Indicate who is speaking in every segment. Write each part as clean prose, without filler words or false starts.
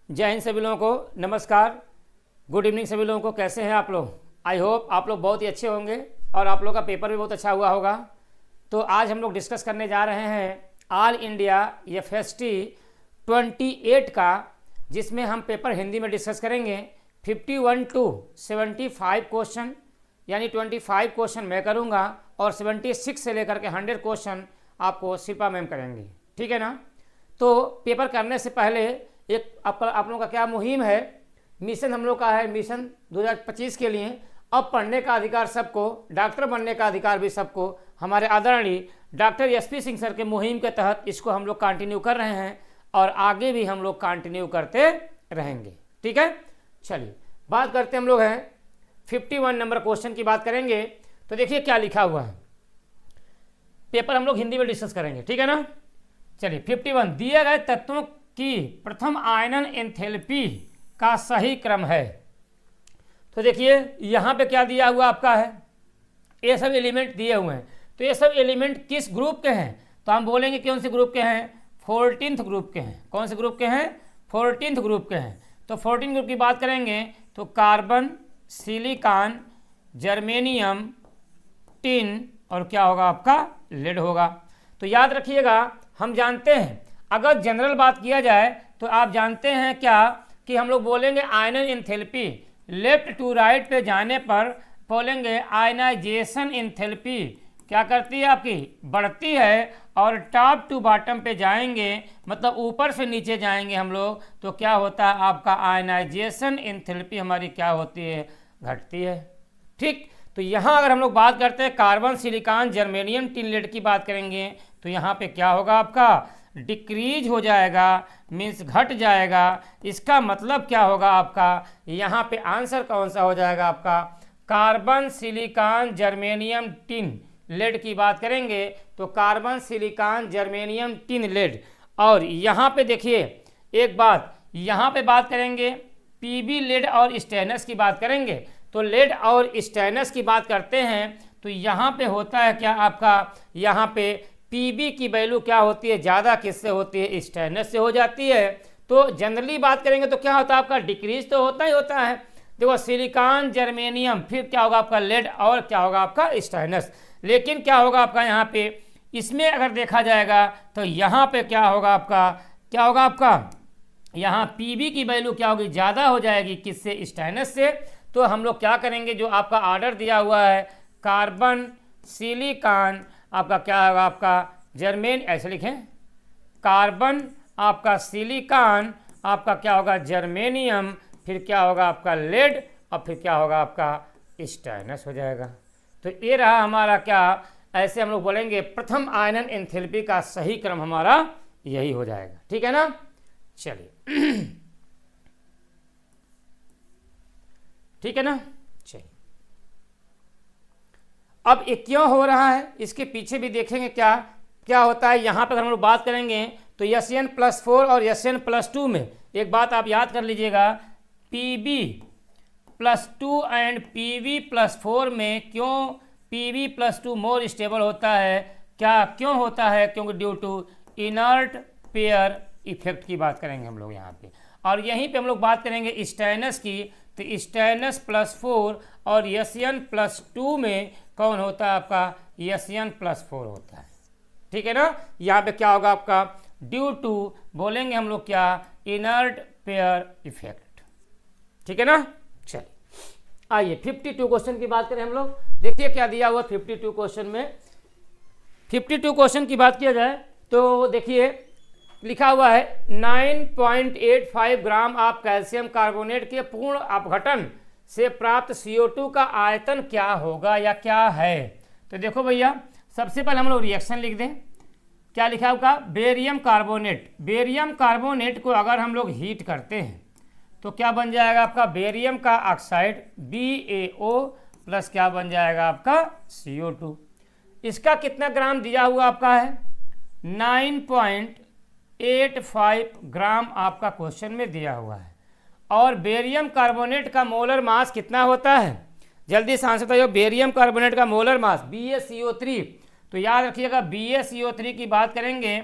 Speaker 1: जय हिंद सभी लोगों को, नमस्कार, गुड इवनिंग सभी लोगों को। कैसे हैं आप लोग? आई होप आप लोग बहुत ही अच्छे होंगे और आप लोग का पेपर भी बहुत अच्छा हुआ होगा। तो आज हम लोग डिस्कस करने जा रहे हैं ऑल इंडिया FST 28 का, जिसमें हम पेपर हिंदी में डिस्कस करेंगे। 51 to 75 क्वेश्चन, यानी 25 क्वेश्चन मैं करूँगा और 76 से लेकर के 100 क्वेश्चन आपको शिल्पा मैम करेंगी। ठीक है ना? तो पेपर करने से पहले एक आप लोगों का क्या मुहिम है, मिशन हम लोग का है, मिशन 2025 के लिए अब पढ़ने का अधिकार सबको, डॉक्टर बनने का अधिकार भी सबको। हमारे आदरणीय डॉक्टर SP सिंह सर के मुहिम के तहत इसको हम लोग कंटिन्यू कर रहे हैं और आगे भी हम लोग कंटिन्यू करते रहेंगे। ठीक है, चलिए बात करते हम लोग हैं 51 नंबर क्वेश्चन की बात करेंगे। तो देखिए क्या लिखा हुआ है, पेपर हम लोग हिंदी में डिस्कस करेंगे। ठीक है ना? चलिए 51, दिए गए तत्वों की प्रथम आयनन एंथैल्पी का सही क्रम है। तो देखिए यहाँ पे क्या दिया हुआ आपका है, ये सब एलिमेंट दिए हुए हैं। तो ये सब एलिमेंट किस ग्रुप के हैं? तो हम बोलेंगे कौन से ग्रुप के हैं? 14th ग्रुप के हैं। कौन से ग्रुप के हैं? 14th ग्रुप के हैं। तो 14 ग्रुप की बात करेंगे तो कार्बन, सिलिकॉन, जर्मेनियम, टिन और क्या होगा आपका? लेड होगा। तो याद रखिएगा, हम जानते हैं अगर जनरल बात किया जाए तो आप जानते हैं क्या कि हम लोग बोलेंगे आयनन एंथैल्पी, लेफ्ट टू राइट पे जाने पर बोलेंगे आयनाइजेशन एंथैल्पी क्या करती है आपकी? बढ़ती है। और टॉप टू बॉटम पे जाएंगे, मतलब ऊपर से नीचे जाएंगे हम लोग, तो क्या होता है आपका? आयनाइजेशन एंथैल्पी हमारी क्या होती है? घटती है। ठीक, तो यहाँ अगर हम लोग बात करते हैं carbon, silicon, germanium, tin, lead की बात करेंगे तो यहाँ पे क्या होगा आपका? डिक्रीज हो जाएगा, मीन्स घट जाएगा। इसका मतलब क्या होगा आपका? यहाँ पे आंसर कौन सा हो जाएगा आपका? Carbon, silicon, germanium, tin, lead की बात करेंगे तो carbon, silicon, germanium, tin, lead. और यहाँ पे देखिए एक बात, यहाँ पे बात करेंगे PB, लेड और स्टेनस की बात करेंगे। तो लेड और स्टेनस की बात करते हैं तो यहाँ पे होता है क्या आपका? यहाँ पे PB की वैल्यू क्या होती है? ज़्यादा किससे होती है? स्टेनस से हो जाती है। तो जनरली बात करेंगे तो क्या होता है आपका? डिक्रीज तो होता ही होता है। देखो सिलिकॉन, जर्मेनियम, फिर क्या होगा आपका? लेड और क्या होगा आपका? स्टेनस। लेकिन क्या होगा आपका यहाँ पे? इसमें अगर देखा जाएगा तो यहाँ पे क्या होगा आपका? क्या होगा आपका? यहाँ PB की वैल्यू क्या होगी? ज़्यादा हो जाएगी किससे? स्टेनस से। तो हम लोग क्या करेंगे, जो आपका ऑर्डर दिया हुआ है कार्बन, सिलिकॉन, आपका क्या होगा आपका? जर्मेन, ऐसे लिखें, कार्बन, आपका सिलिकॉन, आपका क्या होगा? जर्मेनियम, फिर क्या होगा आपका? लेड और फिर क्या होगा आपका? स्टेनस हो जाएगा। तो ये रहा हमारा क्या, ऐसे हम लोग बोलेंगे प्रथम आयनन एंथैल्पी का सही क्रम हमारा यही हो जाएगा। ठीक है ना? चलिए ठीक है ना? चलिए अब ये क्यों हो रहा है, इसके पीछे भी देखेंगे क्या क्या होता है। यहाँ पर हम लोग बात करेंगे तो SN+4 और SN+2 में एक बात आप याद कर लीजिएगा, PB+2 एंड PB+4 में क्यों PB+2 मोर स्टेबल होता है? क्या क्यों होता है? क्योंकि due to inert pair effect की बात करेंगे हम लोग यहाँ पे। और यहीं पे हम लोग बात करेंगे स्टेनस की, तो SN+4 और SN+2 में कौन होता है आपका? SN+4 होता है। ठीक है ना? यहाँ पे क्या होगा आपका? ड्यू टू बोलेंगे हम लोग क्या? Inert pair effect. ठीक है ना? चलिए आइए 52 क्वेश्चन की बात करें हम लोग। देखिए क्या दिया हुआ 52 क्वेश्चन में। 52 क्वेश्चन की बात किया जाए तो देखिए लिखा हुआ है 9.85 ग्राम ऑफ कैल्शियम कार्बोनेट के पूर्ण अपघटन से प्राप्त CO2 का आयतन क्या होगा या क्या है? तो देखो भैया, सबसे पहले हम लोग रिएक्शन लिख दें। क्या लिखा होगा? Barium carbonate. बेरियम कार्बोनेट को अगर हम लोग हीट करते हैं तो क्या बन जाएगा आपका? बेरियम का ऑक्साइड BaO प्लस क्या बन जाएगा आपका? CO2। इसका कितना ग्राम दिया हुआ आपका है? 9.85 ग्राम आपका क्वेश्चन में दिया हुआ है। और बेरियम कार्बोनेट का मोलर मास कितना होता है? जल्दी से आंसर बताइए। बेरियम कार्बोनेट का मोलर मास BaCO3। तो याद रखिएगा BaCO3 की बात करेंगे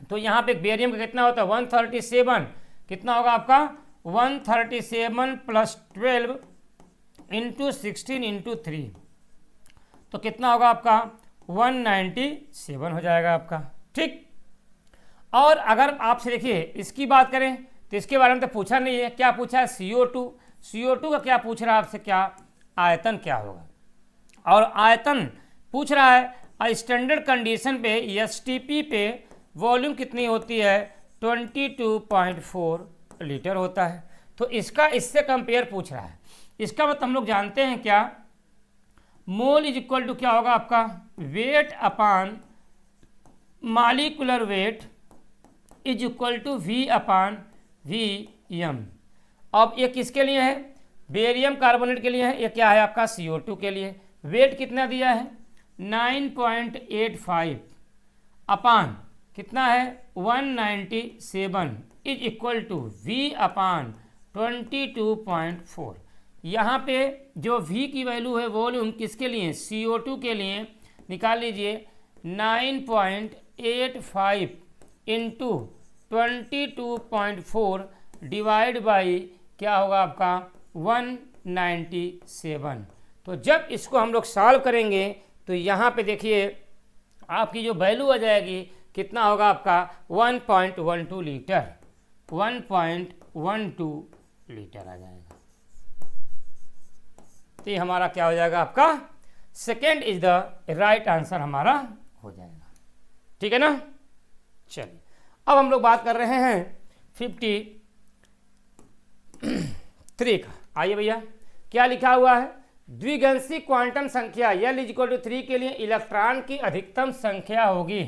Speaker 1: तो यहाँ पे बेरियम का कितना होता है? 137। कितना होगा आपका 137 प्लस 12 इंटू 16 इंटू 3, तो कितना होगा आपका 197 हो जाएगा आपका। ठीक, और अगर आपसे देखिए इसकी बात करें तो इसके बारे में तो पूछा नहीं है, क्या पूछा है CO2 का क्या पूछ रहा है आपसे, क्या आयतन क्या होगा, और आयतन पूछ रहा है स्टैंडर्ड कंडीशन पे STP पे वॉल्यूम कितनी होती है 22.4 लीटर होता है। तो इसका इससे कंपेयर पूछ रहा है, इसका मतलब हम लोग जानते हैं क्या, मोल इज इक्वल टू क्या होगा आपका weight upon molecular weight is equal to V upon VM। अब ये किसके लिए है, बेरियम कार्बोनेट के लिए है, ये क्या है आपका CO2 के लिए। वेट कितना दिया है 9.85 अपान कितना है 197 इज इक्वल टू V अपान 22.4। यहाँ पे जो V की वैल्यू है वॉल्यूम किसके लिए CO2 के लिए निकाल लीजिए 9.85 इंटू 22.4 डिवाइड बाई क्या होगा आपका 197। तो जब इसको हम लोग सॉल्व करेंगे तो यहाँ पे देखिए आपकी जो वैल्यू आ जाएगी कितना होगा आपका 1.12 लीटर, 1.12 लीटर आ जाएगा। तो ये हमारा क्या हो जाएगा आपका second is the right answer हमारा हो जाएगा। ठीक है ना। चलिए अब हम लोग बात कर रहे हैं 53 का। आइए भैया क्या लिखा हुआ है, द्विगंशी क्वांटम संख्या L इज इक्वल टू 3 के लिए इलेक्ट्रॉन की अधिकतम संख्या होगी।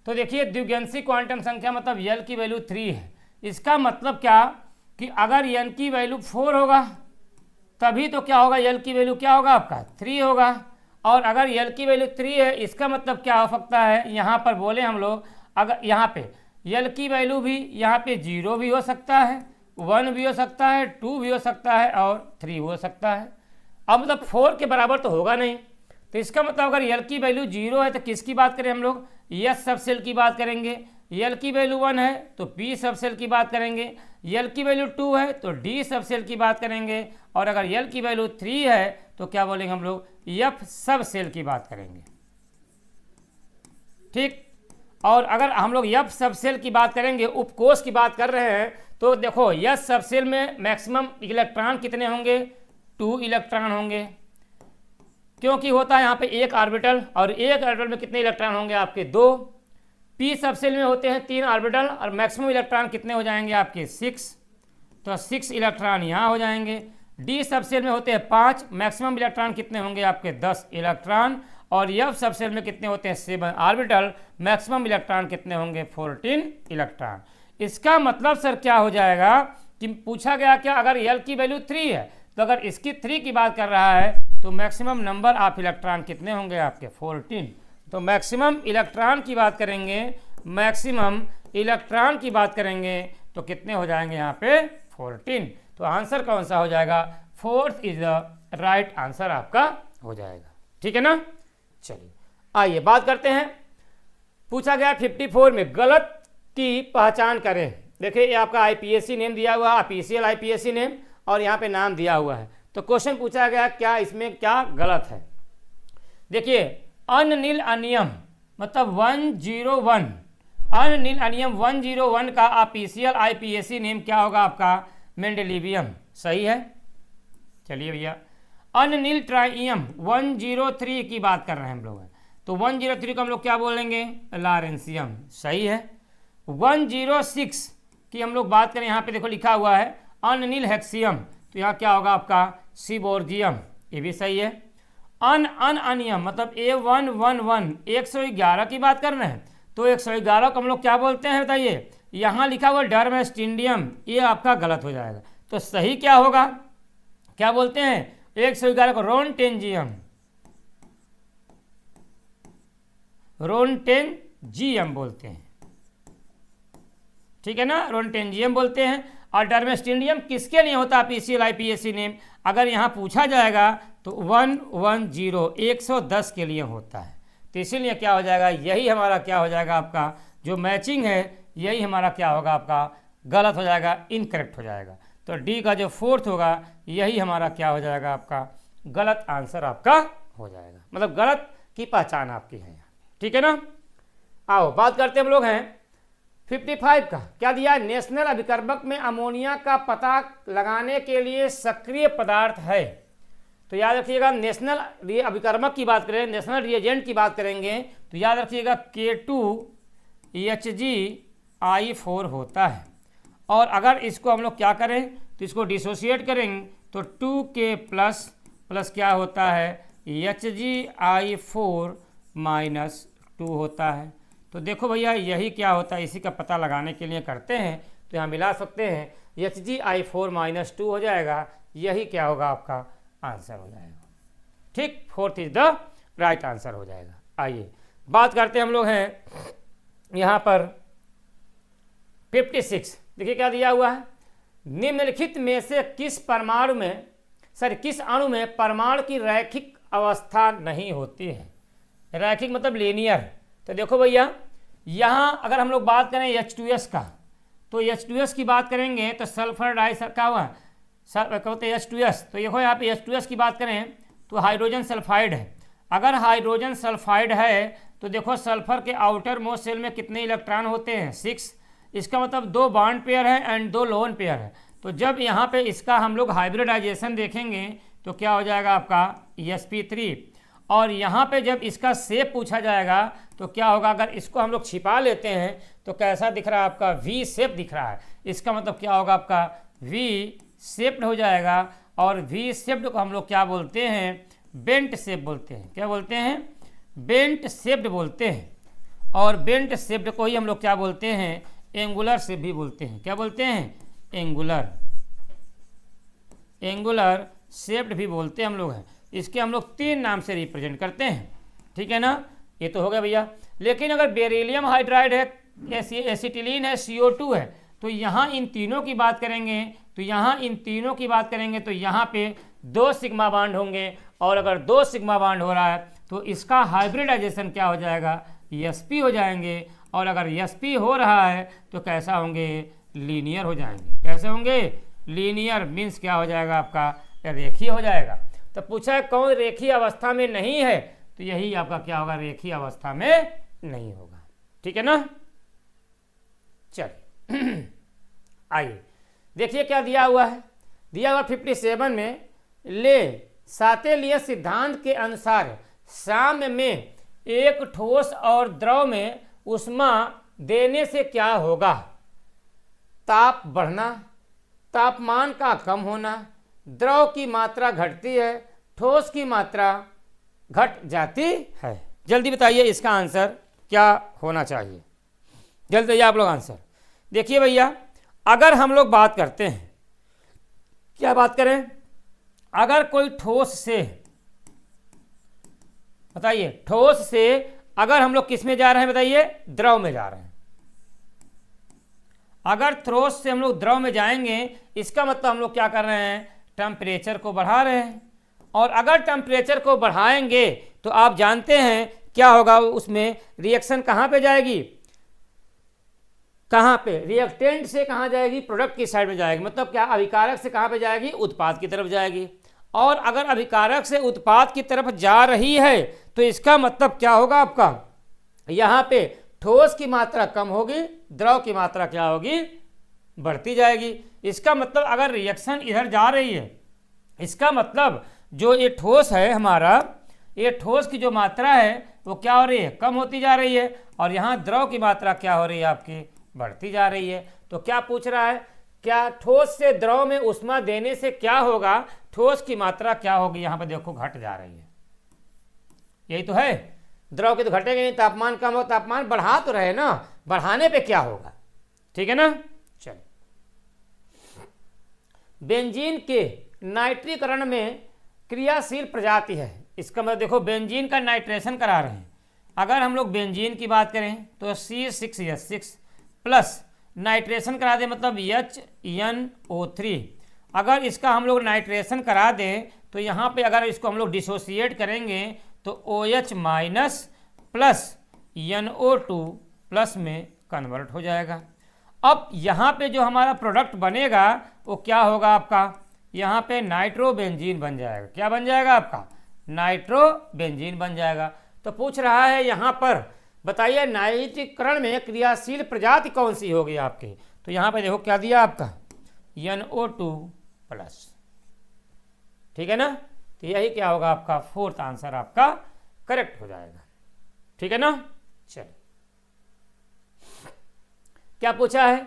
Speaker 1: तो देखिए द्विगंशी क्वांटम संख्या मतलब L की वैल्यू 3 है, इसका मतलब क्या कि अगर N की वैल्यू 4 होगा तभी तो क्या होगा L की वैल्यू क्या होगा आपका 3 होगा, और अगर L की वैल्यू 3 है इसका मतलब क्या हो सकता है, यहाँ पर बोले हम लोग अगर यहाँ पे L की वैल्यू भी यहाँ पे 0 भी हो सकता है, 1 भी हो सकता है, 2 भी हो सकता है और 3 हो सकता है। अब मतलब 4 के बराबर तो होगा नहीं, तो इसका मतलब अगर L की वैल्यू 0 है तो किसकी बात करें हम लोग, S सब सेल की बात करेंगे। L की वैल्यू 1 है तो P सब सेल की बात करेंगे, L की वैल्यू 2 है तो D सब सेल की बात करेंगे, और अगर L की वैल्यू 3 है तो क्या बोलेंगे हम लोग F सब सेल की बात करेंगे। ठीक, और अगर हम लोग F सब सेल की बात करेंगे, उपकोष की बात कर रहे हैं, तो देखो S सब सेल में मैक्सिमम इलेक्ट्रॉन कितने होंगे 2 इलेक्ट्रॉन होंगे, क्योंकि होता है यहाँ पे एक ऑर्बिटल, और एक ऑर्बिटल में कितने इलेक्ट्रॉन होंगे आपके 2। P सब सेल में होते हैं 3 ऑर्बिटल और मैक्सिमम इलेक्ट्रॉन कितने हो जाएंगे आपके 6, तो 6 इलेक्ट्रॉन यहाँ हो जाएंगे। D सब सेल में होते हैं 5, मैक्सिमम इलेक्ट्रॉन कितने होंगे आपके 10 इलेक्ट्रॉन, और F सब सेल में कितने होते हैं 7 ऑर्बिटल, मैक्सिमम इलेक्ट्रॉन कितने होंगे 14 इलेक्ट्रॉन। इसका मतलब सर क्या हो जाएगा कि पूछा गया क्या अगर L की वैल्यू 3 है तो अगर इसकी 3 की बात कर रहा है तो मैक्सिमम नंबर ऑफ इलेक्ट्रॉन कितने होंगे आपके 14। तो मैक्सिमम इलेक्ट्रॉन की बात करेंगे, मैक्सिमम इलेक्ट्रॉन की बात करेंगे तो कितने हो जाएंगे यहाँ पे 14। तो आंसर कौन सा हो जाएगा, 4th is the right answer आपका हो जाएगा। ठीक है ना। चलिए आइए बात करते हैं, पूछा गया 54 में गलत की पहचान करें। देखिए ये आपका IPSC नेम दिया हुआ है, ऑफिशियल IPSC नेम, और यहाँ पे नाम दिया हुआ है। तो क्वेश्चन पूछा गया क्या इसमें क्या गलत है। देखिए अनिल अनियम मतलब 101, अनिल अनियम 101 का ऑफिशियल IPSC नेम क्या होगा आपका मेंडेलिवियम, सही है। चलिए भैया अनिल ट्राइयम 103 की बात कर रहे हैं हम लोग, तो 103 को हम लोग क्या बोलेंगे लॉरेंसियम, सही है। 106 की हम लोग बात करें, यहाँ पे देखो लिखा हुआ है अनिल हेक्सियम, तो यहाँ क्या होगा आपका सीबोर्जियम, ये भी सही है। अनियम मतलब A111 111 की बात कर रहे हैं, तो 111 को हम लोग क्या बोलते हैं बताइए, यहाँ लिखा हुआ डर्मेस्टिंडियम, ये आपका गलत हो जाएगा। तो सही क्या होगा, क्या बोलते हैं 111 को रोनटेंजियम, रोनटेंजियम बोलते हैं, ठीक है ना, रोनटेंजियम बोलते हैं। और डर्मेस्टिंडियम किसके लिए होता है ऑफिशियल IPSC नेम, अगर यहाँ पूछा जाएगा तो 110 110 के लिए होता है। तो इसीलिए क्या हो जाएगा, यही हमारा क्या हो जाएगा आपका जो मैचिंग है, यही हमारा क्या होगा आपका गलत हो जाएगा, इनकरेक्ट हो जाएगा। तो डी का जो फोर्थ होगा यही हमारा क्या हो जाएगा, आपका गलत आंसर आपका हो जाएगा, मतलब गलत की पहचान आपकी है यहाँ, ठीक है ना। आओ बात करते हम लोग हैं 55 का। क्या दिया, नेशनल अभिकर्मक में अमोनिया का पता लगाने के लिए सक्रिय पदार्थ है। तो याद रखिएगा, नेशनल अभिकर्मक की बात करें, नेशनल रिएजेंट की बात करेंगे तो याद रखिएगा K2HgI4 होता है। और अगर इसको हम लोग क्या करें तो इसको डिसोसिएट करेंगे तो 2K प्लस क्या होता है, HgI4-2 होता है। तो देखो भैया यही क्या होता है, इसी का पता लगाने के लिए करते हैं तो यहाँ मिला सकते हैं, HgI4-2 हो जाएगा, यही क्या होगा आपका आंसर हो जाएगा, ठीक। Fourth is the right answer हो जाएगा। आइए बात करते हैं हम लोग हैं यहाँ पर 56। देखिए क्या दिया हुआ है, निम्नलिखित में से किस अणु में परमाणु की रैखिक अवस्था नहीं होती है। रैखिक मतलब लीनियर। तो देखो भैया यहाँ अगर हम लोग बात करें H2S का, तो H2S की बात करेंगे तो सल्फर क्या हुआ, कहते हैं H2S। तो देखो यहाँ पे H2S की बात करें तो हाइड्रोजन सल्फाइड है। अगर हाइड्रोजन सल्फाइड है तो देखो सल्फर के आउटर मोस्ट शेल में कितने इलेक्ट्रॉन होते हैं, 6। इसका मतलब 2 बॉन्ड पेयर है एंड 2 लोन पेयर है। तो जब यहाँ पे इसका हम लोग हाइब्रिडाइजेशन देखेंगे तो क्या हो जाएगा आपका sp3। और यहाँ पे जब इसका शेप पूछा जाएगा तो क्या होगा, अगर इसको हम लोग छिपा लेते हैं तो कैसा दिख रहा है आपका, V शेप दिख रहा है। इसका मतलब क्या होगा आपका V शेप्ड हो जाएगा। और V शेप्ड को हम लोग क्या बोलते हैं, बेंट शेप बोलते हैं। क्या बोलते हैं, बेंट शेप्ड बोलते हैं। और बेंट शेप्ड को ही हम लोग क्या बोलते हैं, एंगुलर शेप भी बोलते हैं। क्या बोलते हैं, एंगुलर शेप्ड भी बोलते हैं हम लोग हैं। इसके हम लोग 3 नाम से रिप्रेजेंट करते हैं, ठीक है ना। ये तो हो गया भैया। लेकिन अगर बेरिलियम हाइड्राइड है, एसिटिलीन है, CO2 है, तो यहाँ इन तीनों की बात करेंगे तो यहाँ पे 2 सिग्मा बॉन्ड होंगे। और अगर 2 सिग्मा बॉन्ड हो रहा है तो इसका हाइब्रिडाइजेशन क्या हो जाएगा, sp हो जाएंगे। और अगर sp हो रहा है तो कैसा होंगे, लीनियर हो जाएंगे। कैसे होंगे, लीनियर मीन्स क्या हो जाएगा आपका, रेखीय हो जाएगा। तो पूछा है कौन रेखीय अवस्था में नहीं है, तो यही आपका क्या होगा, रेखीय अवस्था में नहीं होगा, ठीक है ना। चलिए आइए देखिए क्या दिया हुआ है। दिया हुआ 57 में, ले सातेलिय सिद्धांत के अनुसार साम्य में एक ठोस और द्रव में ऊष्मा देने से क्या होगा, ताप बढ़ना, तापमान का कम होना, द्रव की मात्रा घटती है, ठोस की मात्रा घट जाती है। जल्दी बताइए इसका आंसर क्या होना चाहिए, जल्दी बताइए आप लोग आंसर। देखिए भैया अगर हम लोग बात करते हैं, क्या बात करें, अगर कोई ठोस से, बताइए ठोस से अगर हम लोग किस में जा रहे हैं, बताइए द्रव में जा रहे हैं। अगर ठोस से हम लोग द्रव में जाएंगे इसका मतलब हम लोग क्या कर रहे हैं, टेम्परेचर को बढ़ा रहे हैं। और अगर टेम्परेचर को बढ़ाएंगे तो आप जानते हैं क्या होगा, उसमें रिएक्शन कहाँ पे जाएगी, कहाँ पे, रिएक्टेंट से कहाँ जाएगी, प्रोडक्ट की साइड में जाएगी। मतलब क्या, अभिकारक से कहाँ पे जाएगी, उत्पाद की तरफ जाएगी। और अगर अभिकारक से उत्पाद की तरफ जा रही है तो इसका मतलब क्या होगा आपका, यहाँ पे ठोस की मात्रा कम होगी, द्रव की मात्रा क्या होगी, बढ़ती जाएगी। इसका मतलब अगर रिएक्शन इधर जा रही है, इसका मतलब जो ये ठोस है हमारा, ये ठोस की जो मात्रा है वो क्या हो रही है, कम होती जा रही है। और यहाँ द्रव की मात्रा क्या हो रही है आपकी, बढ़ती जा रही है। तो क्या पूछ रहा है, क्या ठोस से द्रव में ऊष्मा देने से क्या होगा, ठोस की मात्रा क्या होगी, यहाँ पर देखो घट जा रही है। यही तो है, द्रव की तो घटेगी नहीं, तापमान कम हो, तापमान बढ़ा तो रहे ना, बढ़ाने पे क्या होगा, ठीक है ना। चलिए बेंजीन के नाइट्रीकरण में क्रियाशील प्रजाति है। इसका मतलब देखो बेंजीन का नाइट्रेशन करा रहे हैं। अगर हम लोग बेंजीन की बात करें तो C6H6 प्लस नाइट्रेशन करा दें मतलब HNO3। अगर इसका हम लोग नाइट्रेशन करा दें तो यहाँ पे अगर इसको हम लोग डिसोसिएट करेंगे तो OH minus plus NO2 plus में कन्वर्ट हो जाएगा। अब यहाँ पे जो हमारा प्रोडक्ट बनेगा वो क्या होगा आपका, यहाँ पे नाइट्रोबेंजीन बन जाएगा। क्या बन जाएगा आपका, नाइट्रोबेंजीन बन जाएगा। तो पूछ रहा है यहाँ पर बताइए नाइट्रीकरण में क्रियाशील प्रजाति कौन सी होगी आपकी। तो यहाँ पे देखो क्या दिया आपका, NO2+। ठीक है ना, तो यही क्या होगा आपका, फोर्थ आंसर आपका करेक्ट हो जाएगा। ठीक है ना। चलिए क्या पूछा है,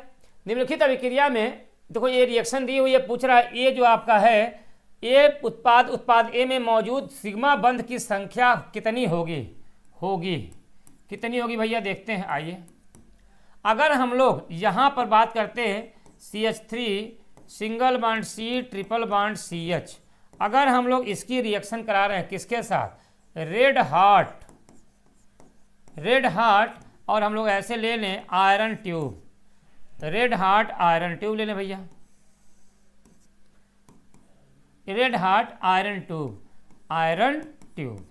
Speaker 1: निम्नलिखित अभिक्रिया में देखो ये रिएक्शन दी हुई है, पूछ रहा है ये जो आपका है ये उत्पाद ए में मौजूद सिग्मा बंध की संख्या कितनी होगी कितनी होगी भैया, देखते हैं। आइए अगर हम लोग यहाँ पर बात करते हैं CH3 single bond C triple bond CH, अगर हम लोग इसकी रिएक्शन करा रहे हैं किसके साथ, रेड हार्ट और हम लोग ऐसे ले लें iron tube, red heart iron tube ले लें भैया, रेड हार्ट आयरन ट्यूब।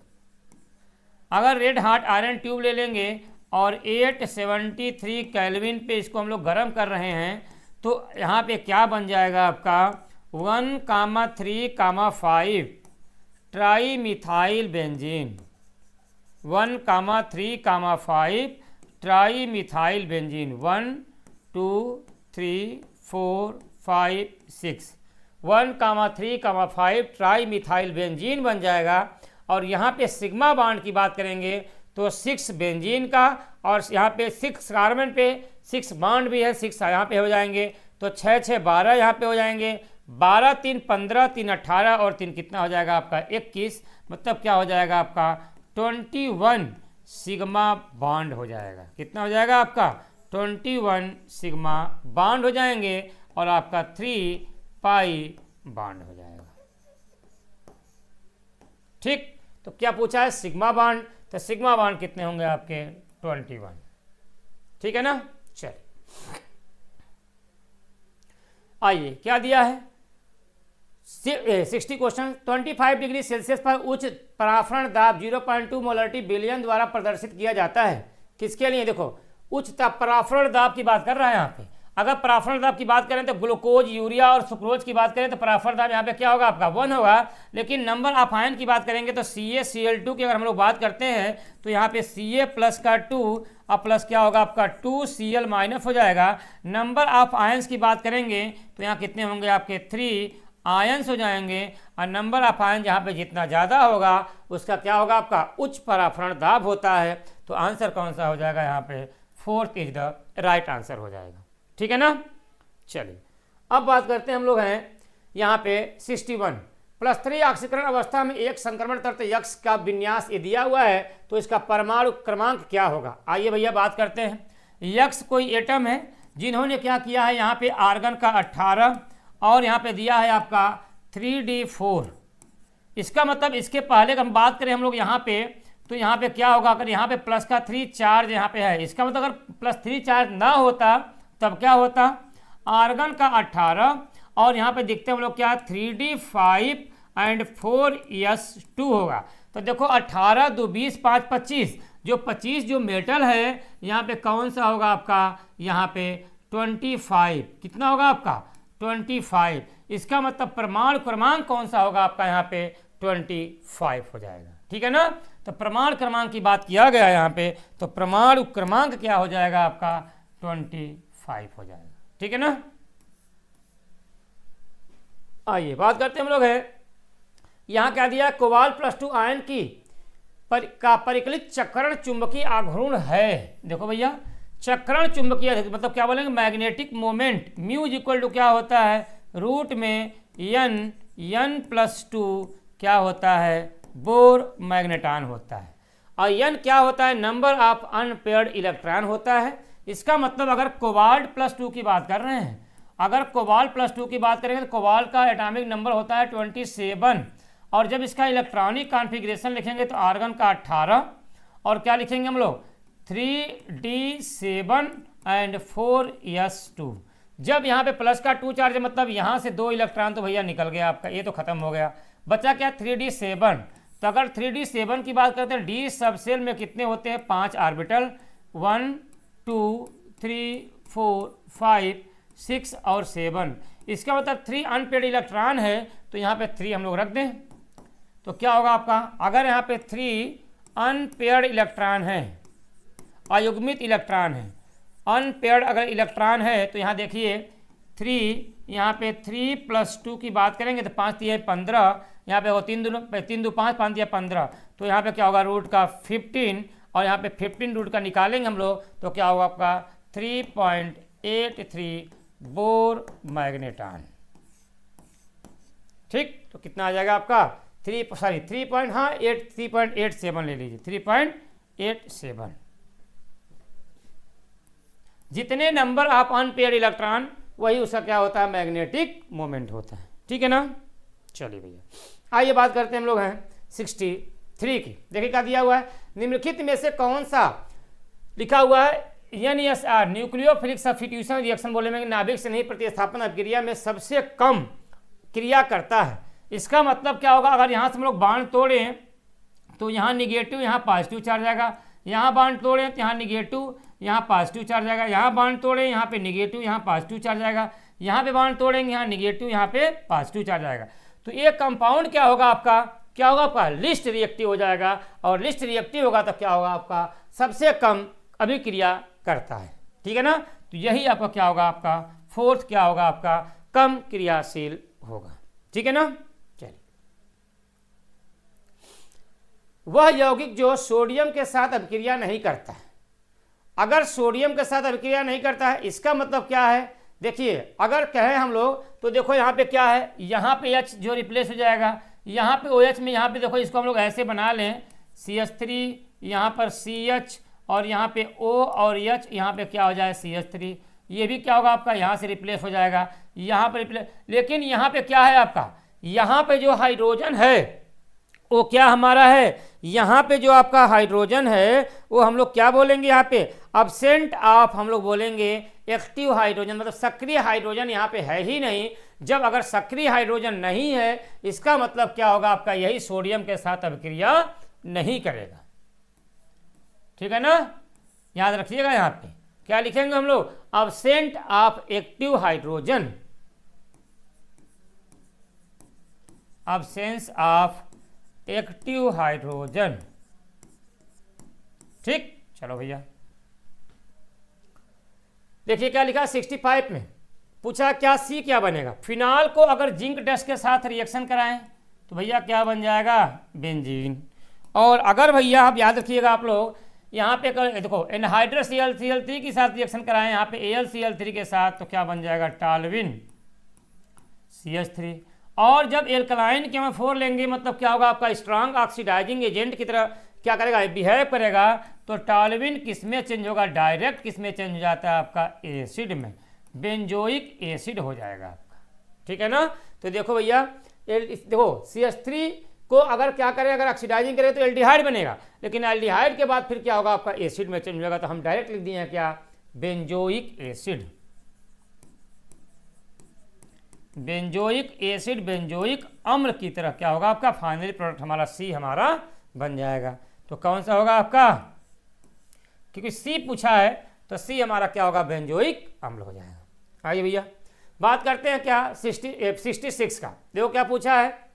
Speaker 1: अगर रेड हार्ट आयरन ट्यूब ले लेंगे और 873 केल्विन पे इसको हम लोग गर्म कर रहे हैं, तो यहाँ पे क्या बन जाएगा आपका 1,3,5 tri methyl benzene, 1,3,5 tri methyl benzene, 1 2 3 4 5 6 1,3,5 tri methyl benzene बन जाएगा। और यहाँ पे सिग्मा बॉन्ड की बात करेंगे तो 6 बेंजीन का, और यहाँ पे 6 कार्बन पे 6 बॉन्ड भी है, 6 यहाँ पे हो जाएंगे, तो 6 6 12 यहाँ पे हो जाएंगे, 12 3 15 3 18 और 3 कितना हो जाएगा आपका 21, मतलब क्या हो जाएगा आपका 21 सिग्मा बॉन्ड हो जाएगा। कितना हो जाएगा आपका 21 सिग्मा बॉन्ड हो जाएंगे और आपका 3 पाई बॉन्ड हो जाएगा। ठीक, तो क्या पूछा है सिग्मा बॉन्ड, तो सिग्मा बॉन्ड कितने होंगे आपके 21। ठीक है ना। चलिए आइए क्या दिया है 60 क्वेश्चन, 25 डिग्री सेल्सियस पर उच्च पराफरण दाब 0.2 मोलरिटी बिलियन द्वारा प्रदर्शित किया जाता है। किसके लिए, देखो उच्च पराफरण दाब की बात कर रहा है यहाँ पे। अगर पराफरण दाब की बात करें तो ग्लूकोज, यूरिया और सुक्रोज की बात करें तो पराफरण दाब यहाँ पे क्या होगा आपका 1 होगा। लेकिन नंबर ऑफ आयन की बात करेंगे तो CaCl2 की अगर हम लोग बात करते हैं तो यहाँ पे Ca प्लस का 2 और प्लस क्या होगा आपका 2Cl माइनस हो जाएगा। नंबर ऑफ आयन्स की बात करेंगे तो यहाँ कितने होंगे आपके 3 आयन्स हो जाएंगे, और नंबर ऑफ आयन जहाँ पे जितना ज़्यादा होगा उसका क्या होगा आपका उच्च पराफरण दाब होता है। तो आंसर कौन सा हो जाएगा यहाँ पे, 4th is the right answer हो जाएगा। ठीक है ना। चलिए अब बात करते हैं हम लोग हैं यहाँ पे 61 +3 ऑक्सीकरण अवस्था में एक संक्रमण तत्व यक्स का विन्यास ये दिया हुआ है, तो इसका परमाणु क्रमांक क्या होगा। आइए भैया बात करते हैं। यक्स कोई एटम है जिन्होंने क्या किया है, यहाँ पे आर्गन का 18 और यहाँ पे दिया है आपका 3d4। इसका मतलब इसके पहले हम बात करें हम लोग यहाँ पे, तो यहाँ पे क्या होगा, अगर यहाँ पे प्लस का 3 चार्ज यहाँ पे है, इसका मतलब अगर +3 चार्ज ना होता तब क्या होता, आर्गन का 18 और यहाँ पे दिखते हैं हम लोग क्या 3d5 एंड 4s2 होगा। तो देखो 18 2 20 5 25, जो 25 जो मेटल है यहाँ पे कौन सा होगा आपका, यहाँ पे 25, कितना होगा आपका 25। इसका मतलब परमाणु क्रमांक कौन सा होगा आपका यहाँ पे 25 हो जाएगा। ठीक है ना। तो परमाणु क्रमांक की बात किया गया यहाँ पे, तो परमाणु क्रमांक क्या हो जाएगा आपका 25 हो जाएगा। ठीक है ना। आइए बात करते हैं हम लोग है, यहाँ क्या दिया, कोबाल्ट +2 आयन की का परिकलित चक्रण चुंबकीय आघूर्ण है। देखो भैया चक्रण चुंबकीय मतलब क्या बोलेंगे, magnetic moment mu equal to क्या होता है, रूट में n+2 क्या होता है, बोर मैग्नेटान होता है। और n क्या होता है, नंबर ऑफ अनपेयर्ड इलेक्ट्रॉन होता है। इसका मतलब अगर कोबाल्ट +2 की बात कर रहे हैं, अगर कोबाल्ट +2 की बात करेंगे तो कोबाल्ट का एटॉमिक नंबर होता है 27, और जब इसका इलेक्ट्रॉनिक कॉन्फ़िगरेशन लिखेंगे तो आर्गन का 18 और क्या लिखेंगे हम लोग 3d7 एंड 4s2। जब यहाँ पे प्लस का 2 चार्ज मतलब यहाँ से 2 इलेक्ट्रॉन तो भैया निकल गया आपका, ये तो खत्म हो गया, बचा क्या 3d7। तो अगर 3d7 की बात करते हैं, डी सब सेल में कितने होते हैं 5 ऑर्बिटल, 1 2 3 4 5 6 और 7। इसका मतलब 3 अनपेयर्ड इलेक्ट्रॉन है, तो यहाँ पे 3 हम लोग रख दें, तो क्या होगा आपका, अगर यहाँ पे 3 अनपेयर्ड इलेक्ट्रॉन है, अयुग्मित इलेक्ट्रॉन है, अनपेयर्ड अगर इलेक्ट्रॉन है, तो यहाँ देखिए 3, यहाँ पे 3 + 2 की बात करेंगे तो 5 3 15, यहाँ पे वो 3 2 5 5 दिया 15, तो यहाँ पे क्या होगा रूट का 15, और यहाँ पे 15 रूट का निकालेंगे हम लोग, तो क्या होगा आपका 3.83 बोर मैग्नेटॉन। ठीक, तो कितना आ जाएगा आपका 3.87 ले लीजिए, 3.87। जितने नंबर आप अनपेयर्ड इलेक्ट्रॉन, वही उसका क्या होता है, मैग्नेटिक मोमेंट होता है। ठीक है ना। चलिए भैया, आइए बात करते हैं हम लोग हैं 63 की। देखिए क्या दिया हुआ है, निम्नलिखित में से कौन सा लिखा हुआ है, NSR न्यूक्लियोफिलिक सब्स्टिट्यूशन रिएक्शन बोले में नाभिक से नहीं प्रतिस्थापन अभिक्रिया में सबसे कम क्रिया करता है। इसका मतलब क्या होगा, अगर यहाँ से हम लोग बांड तोड़ें तो यहाँ निगेटिव, यहाँ पॉजिटिव चार्ज आएगा, यहाँ बांड तोड़ें तो यहाँ निगेटिव, यहाँ पॉजिटिव चार्ज आएगा, यहाँ बांड तोड़ें यहाँ पे निगेटिव, यहाँ पॉजिटिव चार्ज आएगा, यहाँ पे बांड तोड़ेंगे यहाँ निगेटिव, यहाँ पे पॉजिटिव चार्ज आएगा। तो ये कंपाउंड क्या होगा आपका, क्या होगा आपका लिस्ट रिएक्टिव हो जाएगा, और लिस्ट रिएक्टिव होगा तो क्या होगा आपका सबसे कम अभिक्रिया करता है। ठीक है ना। तो यही आपका क्या होगा, आपका फोर्थ क्या होगा, आपका कम क्रियाशील होगा। ठीक है ना। चलिए, वह यौगिक जो सोडियम के साथ अभिक्रिया नहीं करता है। अगर सोडियम के साथ अभिक्रिया नहीं करता है, इसका मतलब क्या है, देखिए अगर कहें हम लोग तो देखो यहाँ पे क्या है, यहाँ पे H जो रिप्लेस हो जाएगा, यहाँ पे OH में, यहाँ पे देखो इसको हम लोग ऐसे बना लें CH3, यहाँ पर CH, और यहाँ पे O और H, यहाँ पे क्या हो जाए CH3, ये भी क्या होगा आपका यहाँ से रिप्लेस हो जाएगा, यहाँ पर रिप्लेस। लेकिन यहाँ पे क्या है आपका, यहाँ पे जो हाइड्रोजन है वो क्या हमारा है, यहाँ पे जो आपका हाइड्रोजन है वो हम लोग क्या बोलेंगे, यहाँ पे अब्सेंट ऑफ हम लोग बोलेंगे एक्टिव हाइड्रोजन, मतलब सक्रिय हाइड्रोजन यहाँ पे है ही नहीं। जब अगर सक्रिय हाइड्रोजन नहीं है, इसका मतलब क्या होगा आपका, यही सोडियम के साथ अभिक्रिया नहीं करेगा। ठीक है ना, याद रखिएगा। यहाँ पे क्या लिखेंगे हम लोग, absent of active hydrogen, absence of active hydrogen. ठीक, चलो भैया देखिए क्या लिखा 65 में, पूछा क्या सी क्या बनेगा, फिनाल को अगर जिंक डस्ट के साथ रिएक्शन कराएं तो भैया क्या बन जाएगा, बेंजीन। और अगर भैया आप याद रखिएगा आप लोग, यहाँ पे देखो एनहाइड्रस Cl3 के साथ रिएक्शन कराएं यहाँ पे AlCl3 के साथ, तो क्या बन जाएगा, टालविन CH3। और जब एल्कलाइन KM4 लेंगे, मतलब क्या होगा आपका स्ट्रांग ऑक्सीडाइजिंग एजेंट की तरह क्या करेगा, बिहेव करेगा, तो टालविन किस में चेंज होगा, डायरेक्ट किस में चेंज हो जाता है आपका, एसिड में, बेंजोइक एसिड हो जाएगा आपका। ठीक है ना। तो देखो भैया, देखो CH3 को अगर क्या करें, अगर ऑक्सीडाइजिंग करें तो एल्डिहाइड बनेगा, लेकिन एल्डिहाइड के बाद फिर क्या होगा आपका, एसिड में चेंज हो जाएगा। तो हम डायरेक्ट लिख दिए हैं क्या, benzoic acid, benzoic acid, benzoic अम्ल की तरह क्या होगा आपका, फाइनली प्रोडक्ट हमारा सी हमारा बन जाएगा। तो कौन सा होगा आपका, क्योंकि सी पूछा है तो सी हमारा क्या होगा, बेंजोइक अम्ल हो जाएगा। आइए भैया बात करते हैं क्या 66 का। देखो क्या पूछा है,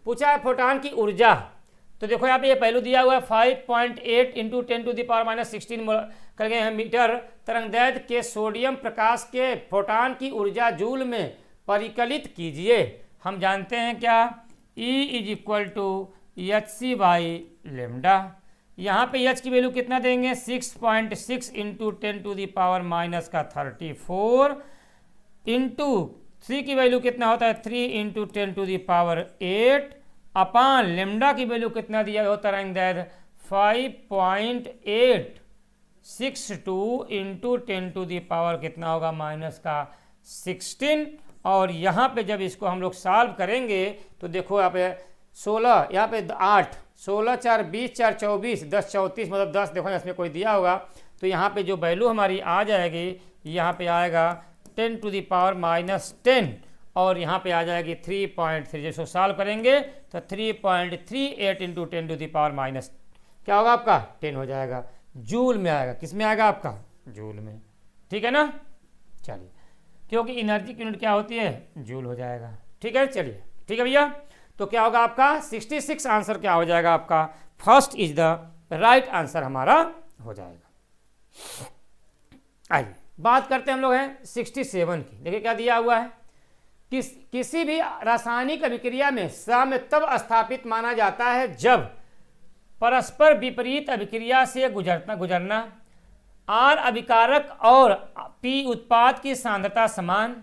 Speaker 1: पूछा है फोटॉन की ऊर्जा। तो देखो यहाँ पे ये पहलू दिया हुआ है 5.8 × 10⁻16 करके मीटर तरंगदैर्घ्य के सोडियम प्रकाश के फोटॉन की ऊर्जा जूल में परिकलित कीजिए। हम जानते हैं क्या, E = hc/λ। यहाँ पे H की वैल्यू कितना देंगे, 6.6 × 10⁻34 इंटू C की वैल्यू कितना होता है, 3 × 10⁸ अपान लेमडा की वैल्यू कितना दिया होता है, तरंगदैर्घ्य 5.862 × 10⁻, कितना होगा, -16। और यहाँ पे जब इसको हम लोग सॉल्व करेंगे तो देखो यहाँ पे 16, यहाँ पे 8, 16 4 20 4 24 10 34, मतलब 10 देखो इसमें कोई दिया होगा, तो यहाँ पे जो वैल्यू हमारी आ जाएगी, यहाँ पे आएगा 10⁻⁻10, और यहाँ पे आ जाएगी 3.3। जैसे सॉल्व करेंगे तो 3.38 × 10⁻, क्या होगा आपका, 10 हो जाएगा, जूल में आएगा। किस में आएगा आपका, जूल में। ठीक है ना। चलिए, क्योंकि एनर्जी की यूनिट क्या होती है, जूल हो जाएगा। ठीक है, चलिए ठीक है भैया। तो क्या होगा आपका 66 आंसर क्या हो जाएगा आपका, first is the right answer हमारा हो जाएगा। आइए बात करते हैं हम लोग हैं 67 की। देखिए क्या दिया हुआ है, किसी भी रासायनिक अभिक्रिया में साम्य तब स्थापित माना जाता है जब परस्पर विपरीत अभिक्रिया से गुजरना, आर अभिकारक और पी उत्पाद की सांद्रता समान।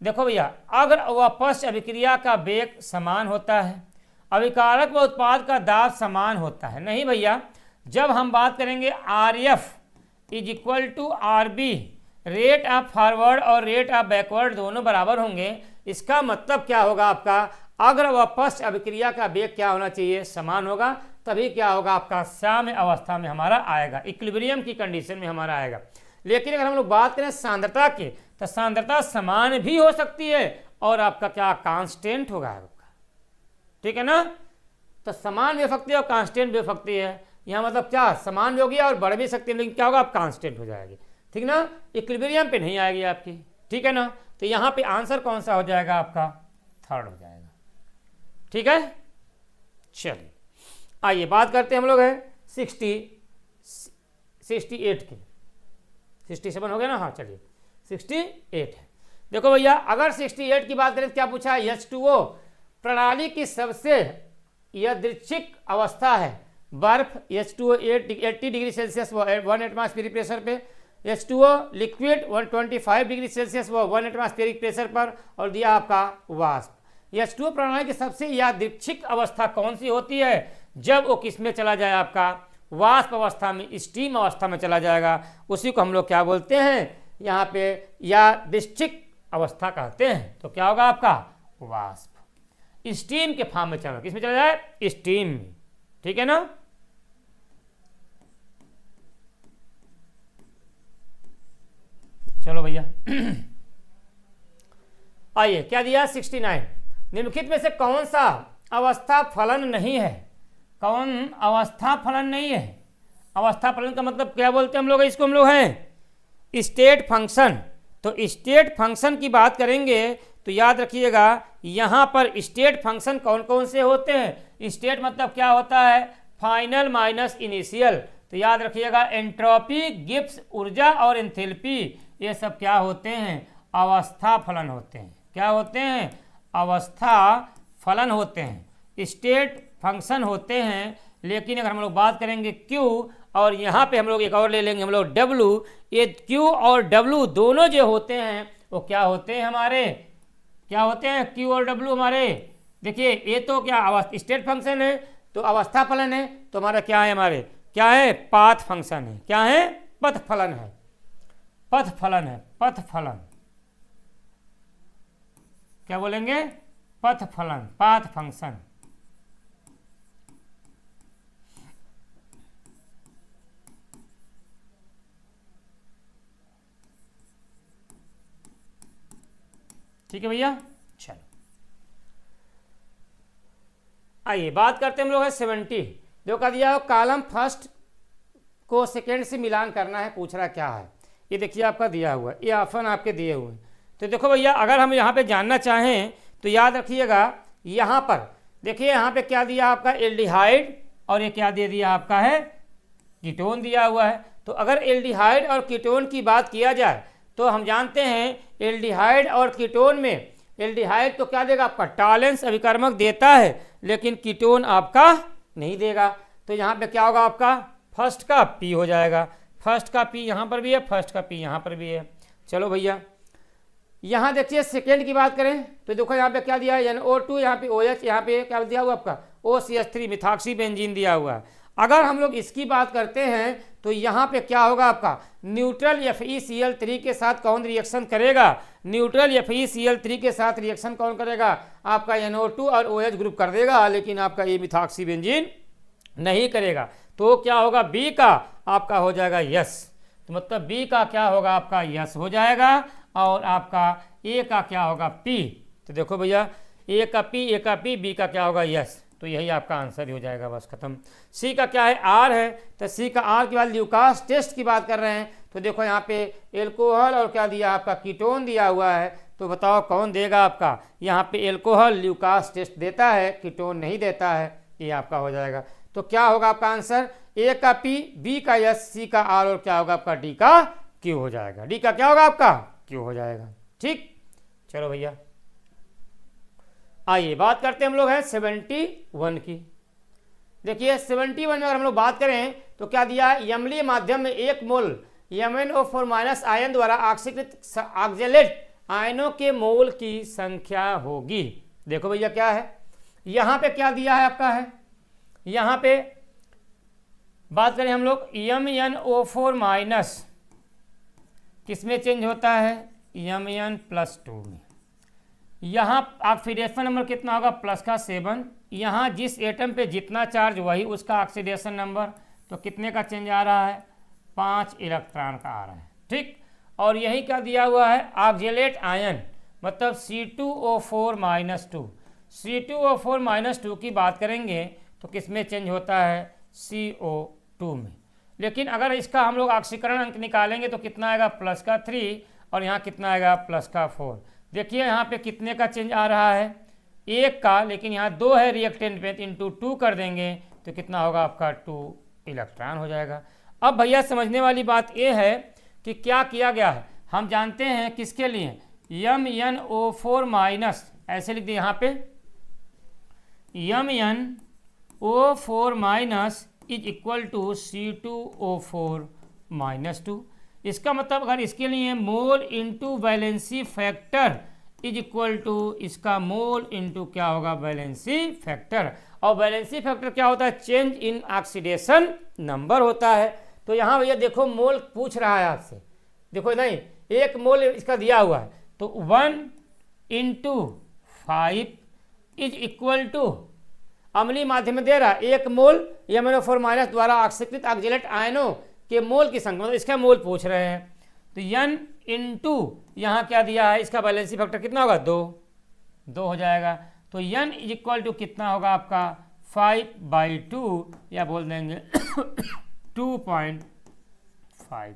Speaker 1: देखो भैया, अगर व पश्च अभिक्रिया का वेग समान होता है, अभिकारक व उत्पाद का दाब समान होता है। नहीं भैया, जब हम बात करेंगे R F is equal to R B, rate of forward और रेट ऑफ बैकवर्ड दोनों बराबर होंगे, इसका मतलब क्या होगा आपका, अग्र व पश्च अभिक्रिया का वेग क्या होना चाहिए, समान होगा, तभी क्या होगा आपका साम्य अवस्था में हमारा आएगा, इक्विलिब्रियम की कंडीशन में हमारा आएगा। लेकिन अगर हम लोग बात करें सांद्रता की, तो सांद्रता समान भी हो सकती है और आपका क्या कांस्टेंट होगा आपका, ठीक है ना। तो समान भी हो सकती है और कांस्टेंट भी हो सकती है। यहाँ मतलब क्या, समान भी होगी और बढ़ भी सकती है, लेकिन क्या होगा, आप कांस्टेंट हो जाएगी, ठीक ना, इक्विलिब्रियम पे नहीं आएगी आपकी, ठीक है ना। तो यहाँ पे आंसर कौन सा हो जाएगा आपका, थर्ड हो जाएगा। ठीक है, चलिए आइए बात करते हैं हम लोग हैं 68 की। 67 हो गया ना, हाँ चलिए 68 है। देखो भैया, अगर 68 की बात करें तो क्या पूछा है, H2O प्रणाली की सबसे यादृच्छिक अवस्था है। बर्फ H2O 80 डिग्री सेल्सियस व 1 एटमॉस्फेरिक प्रेशर पे, H2O लिक्विड 125 डिग्री सेल्सियस व 1 एटमॉस्फेरिक प्रेशर पर, और दिया आपका वाष्प। H2O प्रणाली की सबसे यादृच्छिक अवस्था कौन सी होती है, जब वो किस में चला जाए, आपका वाष्प अवस्था में, स्टीम अवस्था में चला जाएगा, उसी को हम लोग क्या बोलते हैं यहाँ पे, यादृच्छिक अवस्था कहते हैं। तो क्या होगा आपका, वाष्प, स्टीम के फॉर्म में चला, किस में चला जाए, स्टीम में, ठीक है ना। चलो भैया आइए, क्या दिया 69, निम्नलिखित में से कौन सा अवस्था फलन नहीं है, कौन अवस्था फलन नहीं है। अवस्था फलन का मतलब क्या बोलते हैं हम लोग, इसको हम लोग हैं स्टेट फंक्शन। तो स्टेट फंक्शन की बात करेंगे तो याद रखिएगा, यहाँ पर स्टेट फंक्शन कौन कौन से होते हैं। स्टेट मतलब क्या होता है, फाइनल माइनस इनिशियल। तो याद रखिएगा, एंट्रोपी, गिब्स ऊर्जा और एंथैल्पी, ये सब क्या होते हैं, अवस्था फलन होते हैं। क्या होते हैं, अवस्था फलन होते हैं, स्टेट फंक्शन होते हैं। लेकिन अगर हम लोग बात करेंगे Q, और यहाँ पे हम लोग एक और ले लेंगे हम लोग W, ये Q और W दोनों जो होते हैं वो क्या होते हैं हमारे, क्या होते हैं Q और W हमारे। देखिए ये तो क्या स्टेट फंक्शन है, तो अवस्था फलन है, तो हमारा क्या है, हमारे क्या है, पाथ फंक्शन है। क्या है, पथ फलन है, पथ फलन है, पथ फलन, क्या बोलेंगे, पथ फलन, पाथ फंक्शन। ठीक है भैया, चलो आइए बात करते हैं हम लोग है 70। जो कह दिया कॉलम फर्स्ट को सेकेंड से मिलान करना है, पूछ रहा क्या है। ये देखिए आपका दिया हुआ है, ये ऑप्शन आपके दिए हुए हैं। तो देखो भैया, अगर हम यहाँ पे जानना चाहें तो याद रखिएगा, यहाँ पर देखिए यहाँ पे क्या दिया आपका, एल्डिहाइड, और ये क्या दे दिया आपका है, कीटोन दिया हुआ है। तो अगर एल्डिहाइड और कीटोन की बात किया जाए तो हम जानते हैं एल्डिहाइड और कीटोन में, एल्डिहाइड तो क्या देगा आपका, टॉलेंस अभिकर्मक देता है, लेकिन कीटोन आपका नहीं देगा। तो यहाँ पे क्या होगा आपका, फर्स्ट का P हो जाएगा, फर्स्ट का P यहाँ पर भी है, फर्स्ट का P यहाँ पर भी है। चलो भैया, यहाँ देखिए सेकेंड की बात करें तो देखो यहाँ पे क्या दिया है, NO2, यहाँ पे OH, यहाँ पे क्या दिया हुआ आपका OCH3 मिथॉक्सी बेंजीन दिया हुआ है। अगर हम लोग इसकी बात करते हैं तो यहाँ पे क्या होगा आपका, न्यूट्रल FeCl3 के साथ कौन रिएक्शन करेगा, न्यूट्रल FeCl3 के साथ रिएक्शन कौन करेगा, आपका NO2 और OH ग्रुप कर देगा, लेकिन आपका ये मिथॉक्सी बेंजीन नहीं करेगा। तो क्या होगा, B का आपका हो जाएगा यस। तो मतलब B का क्या होगा आपका, यस हो जाएगा, और आपका A का क्या होगा, P। तो देखो भैया, A का P, B का क्या होगा, यस। तो यही आपका आंसर ही हो जाएगा, बस खत्म। सी का क्या है, आर है, तो सी का आर के बाद ल्यूकास टेस्ट की बात कर रहे हैं, तो देखो यहाँ पे एल्कोहल और क्या दिया आपका कीटोन दिया हुआ है, तो बताओ कौन देगा आपका, यहाँ पे एल्कोहल ल्यूकास टेस्ट देता है, कीटोन नहीं देता है, ये आपका हो जाएगा। तो क्या होगा आपका आंसर, ए का पी, बी का एस, सी का आर और क्या होगा आपका डी का क्यू हो जाएगा। डी का क्या होगा आपका क्यू हो जाएगा। ठीक, चलो भैया आइए बात करते हैं हम लोग हैं 71 की। देखिए 71 में अगर हम लोग बात करें तो क्या दिया है, यमलीय माध्यम में 1 मोल MnO4- आयन द्वारा ऑक्सीकृत ऑक्जेलेट आयनों के मोल की संख्या होगी। देखो भैया क्या है, यहां पे क्या दिया है आपका है, यहां पे बात करें हम लोग MnO4- किसमें चेंज होता है, Mn+2 में। यहाँ ऑक्सीडेशन नंबर कितना होगा प्लस का 7। यहाँ जिस एटम पे जितना चार्ज वही उसका ऑक्सीडेशन नंबर, तो कितने का चेंज आ रहा है, 5 इलेक्ट्रॉन का आ रहा है। ठीक, और यही क्या दिया हुआ है, ऑक्जेलेट आयन मतलब C2O4-2। C2O4-2 की बात करेंगे तो किस में चेंज होता है, CO2 में। लेकिन अगर इसका हम लोग ऑक्सीकरण अंक निकालेंगे तो कितना आएगा, प्लस का 3 और यहाँ कितना आएगा, प्लस का 4। देखिए यहाँ पे कितने का चेंज आ रहा है, 1 का, लेकिन यहाँ 2 है रिएक्टेंट में, इंटू 2 कर देंगे तो कितना होगा आपका 2 इलेक्ट्रॉन हो जाएगा। अब भैया समझने वाली बात ये है कि क्या किया गया है, हम जानते हैं किसके लिए, MnO4- ऐसे लिख दिए यहाँ पे, MnO4- is equal to C2O4-2। इसका मतलब अगर इसके लिए mole into valency factor is equal to इसका मोल इंटू क्या होगा, वैलेंसी फैक्टर। और वैलेंसी फैक्टर क्या होता है, चेंज इन ऑक्सीडेशन नंबर होता है। तो यहाँ भैया देखो मोल पूछ रहा है आपसे, देखो नहीं 1 मोल इसका दिया हुआ है, तो 1 × 5 इज इक्वल टू, अम्लीय माध्यम में दे रहा है 1 मोल MnO4- द्वारा ऑक्सीकृत ऑक्जेलेट आयनों के मोल की संख्या, मतलब इसका मोल पूछ रहे हैं। तो n इंटू यहाँ क्या दिया है, इसका बैलेंसी फैक्टर कितना होगा, 2 हो जाएगा। तो n इज इक्वल टू कितना होगा आपका 5/2 या बोल देंगे 2.5।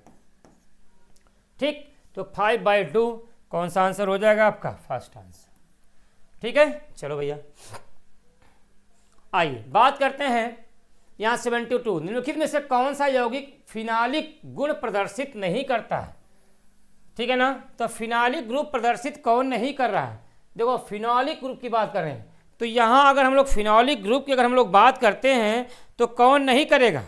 Speaker 1: ठीक, तो 5/2 कौन सा आंसर हो जाएगा आपका, फर्स्ट आंसर। ठीक है, चलो भैया आइए बात करते हैं यहाँ 72, निम्नलिखित में से कौन सा यौगिक फिनालिक गुण प्रदर्शित नहीं करता है। ठीक है ना, तो फिनालिक ग्रुप प्रदर्शित कौन नहीं कर रहा है, देखो फिनोलिक ग्रुप की बात कर रहे हैं, तो यहाँ अगर हम लोग फिनोलिक ग्रुप की अगर हम लोग बात करते हैं तो कौन नहीं करेगा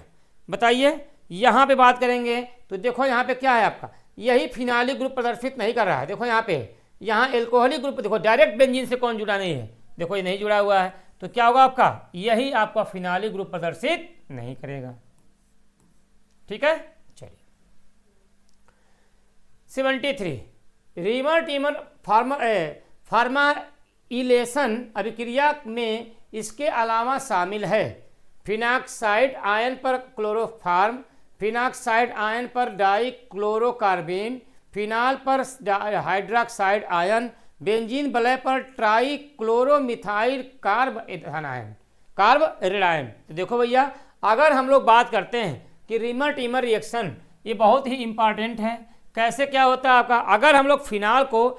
Speaker 1: बताइए। यहाँ पे बात करेंगे तो देखो यहाँ पे क्या है आपका, यही फिनालिक ग्रुप प्रदर्शित नहीं कर रहा है। देखो यहाँ पे, यहाँ एल्कोहलिक ग्रुप, देखो डायरेक्ट बेंजीन से कौन जुड़ा नहीं है, देखो ये नहीं जुड़ा हुआ है, तो क्या होगा आपका, यही आपका फिनालिक ग्रुप प्रदर्शित नहीं करेगा। ठीक है, चलिए 73, रीमर टीमर फार्माइलेशन अभिक्रिया में इसके अलावा शामिल है, फिनॉक्साइड आयन पर क्लोरोफार्म, फिनॉक्साइड आयन पर डाइक्लोरोकार्बेन, फिनाल पर हाइड्रोक्साइड आयन, बेंजीन वलय पर ट्राइक्लोरोमिथाइल कार्ब एथानायन, कार्ब एरिडायन। तो देखो भैया अगर हम लोग बात करते हैं कि रीमर टीमर रिएक्शन, ये बहुत ही इंपॉर्टेंट है। कैसे क्या होता है आपका, अगर हम लोग फिनाल को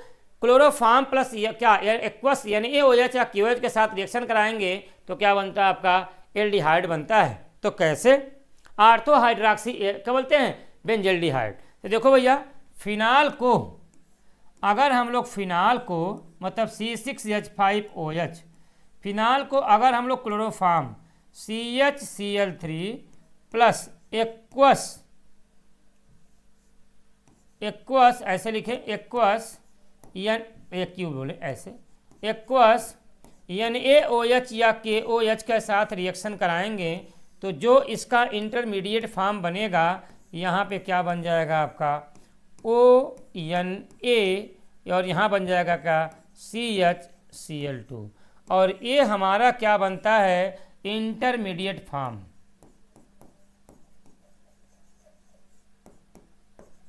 Speaker 1: क्लोरोफार्म प्लस क्या एक्वस यानी AOH या QH के साथ रिएक्शन कराएंगे तो क्या बनता है आपका, एल्डिहाइड बनता है। तो कैसे, आर्थो हाइड्रोक्सी क्या बोलते हैं, बेंजल्डिहाइड। तो देखो भैया फिनाल को अगर हम लोग फिनाल को मतलब C6H5OH, फिनाल को अगर हम लोग क्लोरोफार्म CHCl3 प्लस एक्वस ऐसे लिखे, एक्वस क्यों बोले ऐसे, एक्वस NaOH या KOH के साथ रिएक्शन कराएंगे तो जो इसका इंटरमीडिएट फॉर्म बनेगा यहाँ पे क्या बन जाएगा आपका ONA और यहाँ बन जाएगा क्या CHCl2, और ये हमारा क्या बनता है इंटरमीडिएट फॉर्म,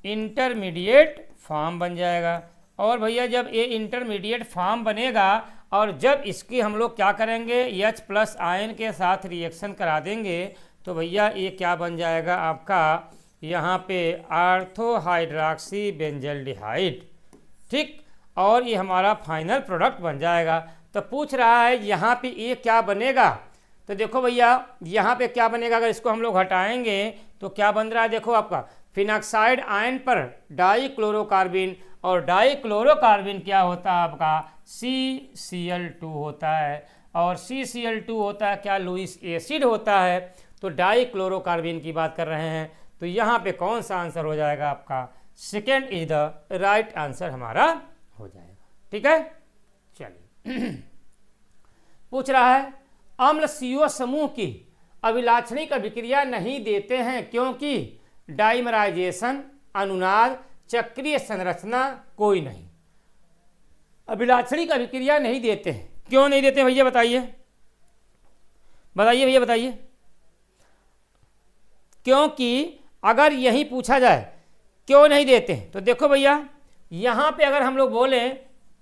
Speaker 1: इंटरमीडिएट फॉर्म बन जाएगा। और भैया जब ये इंटरमीडिएट फॉर्म बनेगा और जब इसकी हम लोग क्या करेंगे H+ आयन के साथ रिएक्शन करा देंगे तो भैया ये क्या बन जाएगा आपका यहाँ पे ऑर्थो हाइड्रॉक्सी बेंजल्डिहाइड, ठीक, और ये हमारा फाइनल प्रोडक्ट बन जाएगा। तो पूछ रहा है यहाँ पे ये क्या बनेगा, तो देखो भैया यहाँ पे क्या बनेगा, अगर इसको हम लोग हटाएंगे तो क्या बन रहा है, देखो आपका फिनॉक्साइड आयन पर डाइक्लोरोकार्बिन, और डाइक्लोरोकार्बिन क्या होता है आपका CCl2 होता है, और CCl2 होता है क्या, लुईस एसिड होता है। तो डाइक्लोरोकार्बिन की बात कर रहे हैं, तो यहाँ पे कौन सा आंसर हो जाएगा आपका, second is the right answer हमारा हो जाएगा। ठीक है, चलिए पूछ रहा है अम्ल CO समूह की अभिलाक्षणिक अभिक्रिया नहीं देते हैं क्योंकि डाइमराइजेशन, अनुनाद, चक्रीय संरचना कोई नहीं। अभिलाक्षणिक अभिक्रिया नहीं देते हैं, क्यों नहीं देते भैया बताइए, बताइए भैया बताइए। क्योंकि अगर यही पूछा जाए क्यों नहीं देते हैं, तो देखो भैया यहाँ पे अगर हम लोग बोले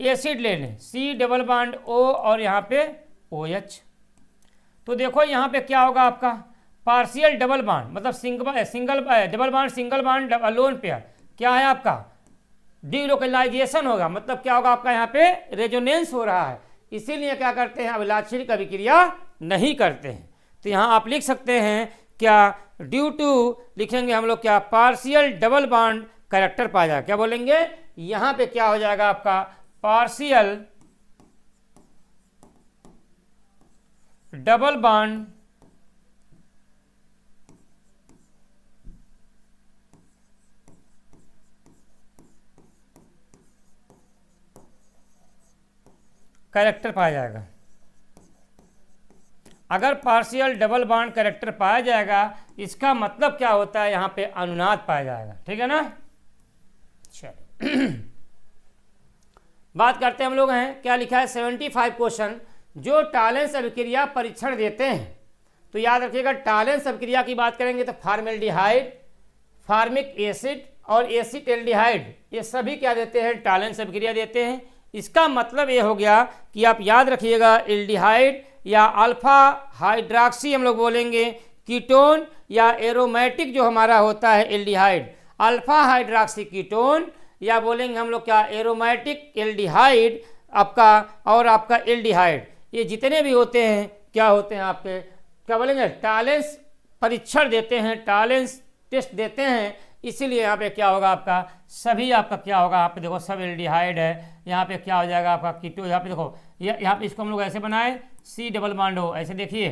Speaker 1: एसिड ले लें C⋯O और यहाँ पे OH, तो देखो यहाँ पे क्या होगा आपका पार्शियल डबल बॉन्ड, मतलब single double bond single bond lone pair, क्या है आपका डीलोकलाइजेशन होगा, मतलब क्या होगा आपका यहाँ पे रेजोनेंस हो रहा है, इसीलिए क्या करते हैं अभिलाक्षणिक अभिक्रिया नहीं करते हैं। तो यहाँ आप लिख सकते हैं क्या, ड्यू टू लिखेंगे हम लोग क्या, पार्शियल डबल बॉन्ड कैरेक्टर पाया जाएगा, क्या बोलेंगे यहाँ पे क्या हो जाएगा आपका पार्शियल डबल बॉन्ड कैरेक्टर पाया जाएगा। अगर पार्शियल डबल बॉन्ड कैरेक्टर पाया जाएगा इसका मतलब क्या होता है, यहाँ पे अनुनाद पाया जाएगा। ठीक है ना, चलिए बात करते हैं हम लोग हैं क्या लिखा है 75 क्वेश्चन जो टालेंस अभिक्रिया परीक्षण देते हैं। तो याद रखिएगा टालेंस अभिक्रिया की बात करेंगे तो फार्मेल्डिहाइड, फार्मिक एसिड और एसिटेल्डिहाइड ये सभी क्या देते हैं, टालेंस अभिक्रिया देते हैं। इसका मतलब ये हो गया कि आप याद रखिएगा एल्डिहाइड या अल्फा हाइड्रॉक्सी हम लोग बोलेंगे, कीटोन या एरोमेटिक जो हमारा होता है एल्डिहाइड, अल्फा हाइड्रॉक्सी कीटोन या बोलेंगे हम लोग क्या एरोमेटिक एल्डिहाइड आपका, और आपका एल्डिहाइड, ये जितने भी होते हैं क्या होते हैं आपके क्या बोलेंगे टालेंस परीक्षण देते हैं, टालेंस टेस्ट देते हैं। इसीलिए यहाँ पे क्या होगा आपका सभी आपका क्या होगा, यहाँ पे देखो सब एल्डिहाइड है, यहाँ पे क्या हो जाएगा आपका कीटो, यहाँ पे देखो यहाँ पे इसको हम लोग ऐसे बनाए C⋯O, ऐसे देखिए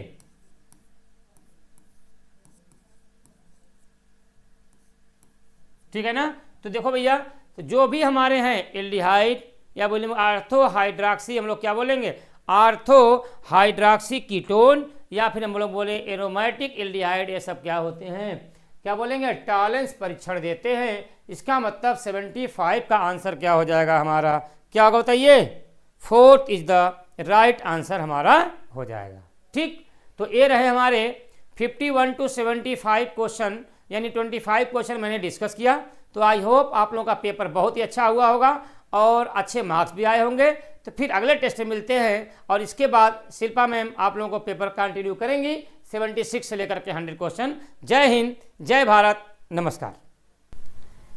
Speaker 1: ठीक है ना। तो देखो भैया तो जो भी हमारे हैं एल्डिहाइड या बोलेंगे आर्थो हाइड्रॉक्सी, हम लोग क्या बोलेंगे आर्थो हाइड्रॉक्सी कीटोन, या फिर हम लोग बोले एरोमेटिक एल्डिहाइड, ये सब क्या होते हैं क्या बोलेंगे टालेंस परीक्षण देते हैं। इसका मतलब 75 का आंसर क्या हो जाएगा हमारा, क्या होगा बताइए, 4th is the right answer हमारा हो जाएगा। ठीक, तो ये रहे हमारे 51 to 75 क्वेश्चन, यानी 25 क्वेश्चन मैंने डिस्कस किया। तो आई होप आप लोगों का पेपर बहुत ही अच्छा हुआ होगा और अच्छे मार्क्स भी आए होंगे। तो फिर अगले टेस्ट में मिलते हैं और इसके बाद शिल्पा मैम आप लोगों को पेपर कंटिन्यू करेंगी 76 से लेकर के 100 क्वेश्चन। जय हिंद, जय भारत, नमस्कार।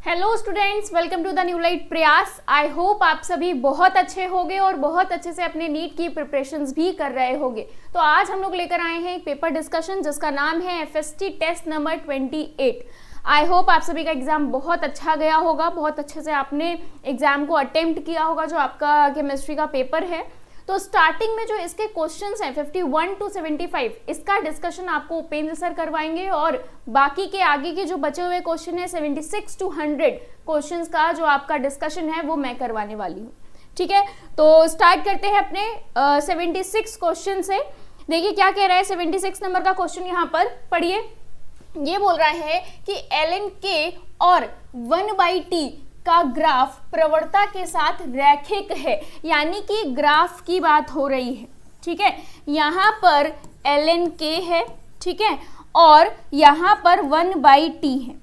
Speaker 2: Hello students, welcome to the new light Prayas. I hope आप सभी बहुत अच्छे होंगे और बहुत अच्छे से अपने नीट की प्रिपरेशंस भी कर रहे होंगे। तो आज हम लोग लेकर आए हैं एक पेपर डिस्कशन जिसका नाम है FST test number 28। I hope आप सभी का एग्जाम बहुत अच्छा गया होगा, बहुत अच्छे से आपने एग्जाम को अटेम्प्ट किया होगा जो आपका केमिस्ट्री का पेपर है। तो स्टार्टिंग में जो इसके क्वेश्चंस हैं 51 to 75 इसका डिस्कशन आपको उपेंद्र सर करवाएंगे और बाकी के आगे के जो बचे हुए क्वेश्चन है 76 to 100 क्वेश्चंस का जो आपका डिस्कशन है वो मैं करवाने वाली हूँ। ठीक है, तो स्टार्ट करते हैं अपने 76 क्वेश्चन से। देखिए क्या कह रहा है 76 नंबर का क्वेश्चन, यहाँ पर पढ़िए। ये बोल रहा है कि ln(k) और 1/t का ग्राफ प्रवणता के साथ रैखिक है, यानी कि ग्राफ की बात हो रही है। ठीक है, यहाँ पर ln(k) है, ठीक है, और यहाँ पर 1/t है।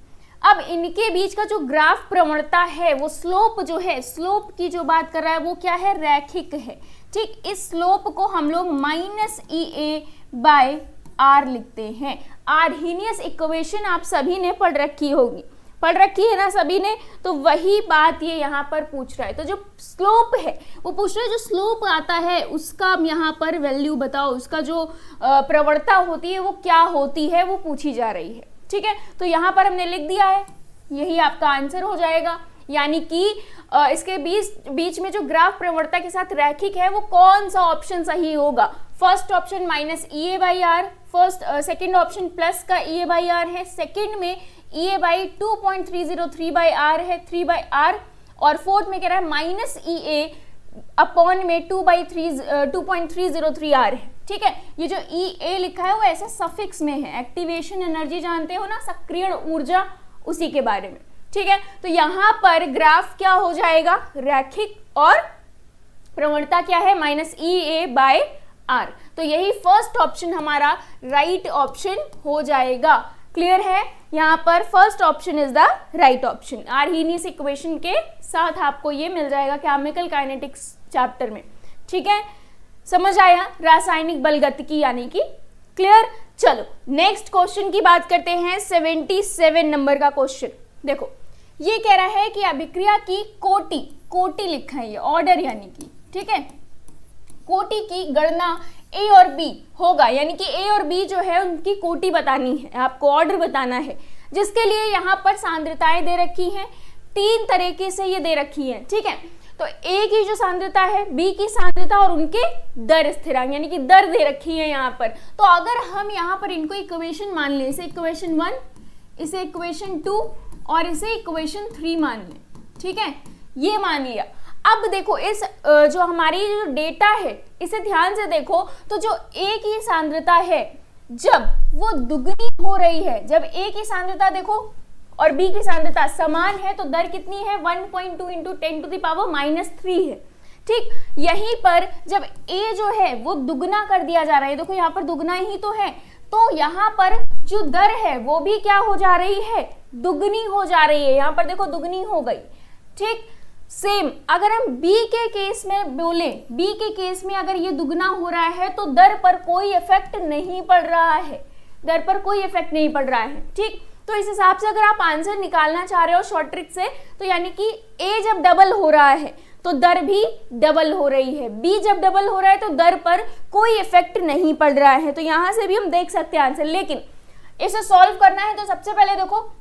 Speaker 2: अब इनके बीच का जो ग्राफ प्रवणता है वो स्लोप जो है, स्लोप की जो बात कर रहा है वो क्या है, रैखिक है। ठीक, इस स्लोप को हम लोग -EA/r लिखते हैं। आर्हीनियस इक्वेशन आप सभी ने पढ़ रखी होगी, पढ़ रखी है ना सभी ने। तो वही बात ये यहाँ पर पूछ रहा है। तो जो स्लोप है वो पूछ रहा है, जो स्लोप आता है उसका यहाँ पर वैल्यू बताओ, उसका जो प्रवणता होती है वो क्या होती है, वो पूछी जा रही है। ठीक है, तो यहाँ पर हमने लिख दिया है, यही आपका आंसर हो जाएगा। यानी कि इसके बीच में जो ग्राफ प्रवणता के साथ रैखिक है वो कौन सा ऑप्शन सही होगा। First option minus EA/R, second option plus का EA/R है, सेकेंड में EA/2.303/R है 3/R, और फोर्थ में कह रहा है माइनस EA अपॉन में 2.303R है। ठीक है, ये जो EA लिखा है वो ऐसे सफिक्स में है, एक्टिवेशन एनर्जी जानते हो ना, सक्रियण ऊर्जा, उसी के बारे में। ठीक है, तो यहाँ पर ग्राफ क्या हो जाएगा, रैखिक, और प्रवणता क्या है माइनस EA/R। तो यही फर्स्ट ऑप्शन हमारा राइट ऑप्शन हो जाएगा। क्लियर है, यहाँ पर first option is the right option. Arrhenius equation के साथ आपको ये मिल जाएगा केमिकल काइनेटिक्स चैप्टर में। ठीक है, समझ आया, रासायनिक बलगतिकी यानी कि। क्लियर। चलो नेक्स्ट क्वेश्चन की बात करते हैं, 77 नंबर का क्वेश्चन। देखो ये कह रहा है कि अभिक्रिया की कोटि लिखा है ये, ऑर्डर यानी कि, ठीक है, कोटि की गणना ए और बी होगा, यानी कि ए और बी जो है उनकी कोटि बतानी है, आपको ऑर्डर बताना है, जिसके लिए यहाँ पर सांद्रताएं दे रखी हैं, 3 तरीके से ये दे रखी हैं। ठीक है, तो ए की जो सांद्रता है, बी की सांद्रता और उनके दर स्थिरांक यानी कि दर दे रखी है यहाँ पर। तो अगर हम यहाँ पर इनको इक्वेशन मान लें, इसे इक्वेशन 1, इसे इक्वेशन 2 और इसे इक्वेशन 3 मान लें। ठीक है, ये मान लिया। अब देखो इस जो हमारी जो डेटा है इसे ध्यान से देखो, तो जो ए की सांद्रता है जब वो दुगनी हो रही है, जब ए की सांद्रता देखो और बी की सांद्रता समान है, तो दर कितनी है 1.2 इंटू 10⁻³ है। ठीक, यहीं पर जब ए जो है वो दुगना कर दिया जा रहा है, देखो यहाँ पर दुगना ही तो है, तो यहाँ पर जो दर है वो भी क्या हो जा रही है, दुगनी हो जा रही है। यहाँ पर देखो दुगनी हो गई। ठीक, सेम अगर हम बी के केस में बोले, बी के केस में अगर ये दुगना हो रहा है तो दर पर कोई इफेक्ट नहीं पड़ रहा है, दर पर कोई इफेक्ट नहीं पड़ रहा है। ठीक, तो इस हिसाब से अगर आप आंसर निकालना चाह रहे हो शॉर्ट ट्रिक से, तो यानी कि ए जब डबल हो रहा है तो दर भी डबल हो रही है, बी जब डबल हो रहा है तो दर पर कोई इफेक्ट नहीं पड़ रहा है। तो यहां से भी हम देख सकते हैं आंसर, लेकिन इसे सॉल्व करना है तो सबसे पहले देखो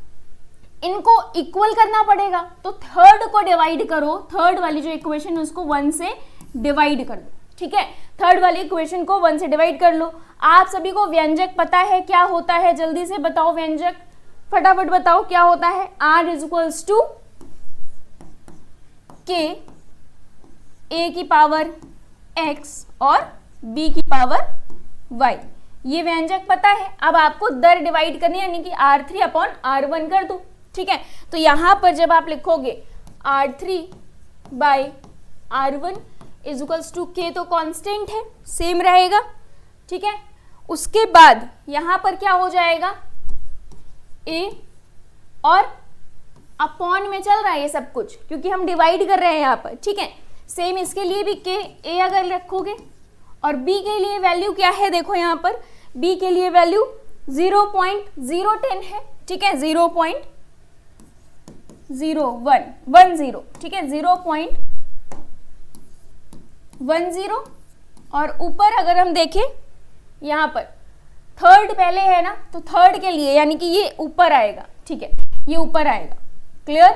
Speaker 2: इनको इक्वल करना पड़ेगा, तो थर्ड को डिवाइड करो, थर्ड वाली जो इक्वेशन उसको 1 से डिवाइड कर दो। ठीक है, थर्ड वाली इक्वेशन को 1 से डिवाइड कर लो। आप सभी को व्यंजक पता है क्या होता है, जल्दी से बताओ व्यंजक, फटाफट बताओ क्या होता है। R equals to K, A की पावर X और B की पावर Y, ये व्यंजक पता है। अब आपको दर डिवाइड करनी है, यानी कि R3 अपॉन R1 कर दो। ठीक है, तो यहां पर जब आप लिखोगे R3/R1 इक्वल्स टू K, तो कांस्टेंट है, सेम रहेगा। ठीक है, उसके बाद यहां पर क्या हो जाएगा, A और अपॉन में चल रहा है ये सब कुछ, क्योंकि हम डिवाइड कर रहे हैं यहाँ पर। ठीक है, सेम इसके लिए भी K, A अगर रखोगे, और B के लिए वैल्यू क्या है, देखो यहाँ पर B के लिए वैल्यू 0.010 है। ठीक है, 0.0110। ठीक है, 0.10, और ऊपर अगर हम देखें यहाँ पर थर्ड पहले है ना, तो थर्ड के लिए यानी कि ये ऊपर आएगा। ठीक है, ये ऊपर आएगा। क्लियर,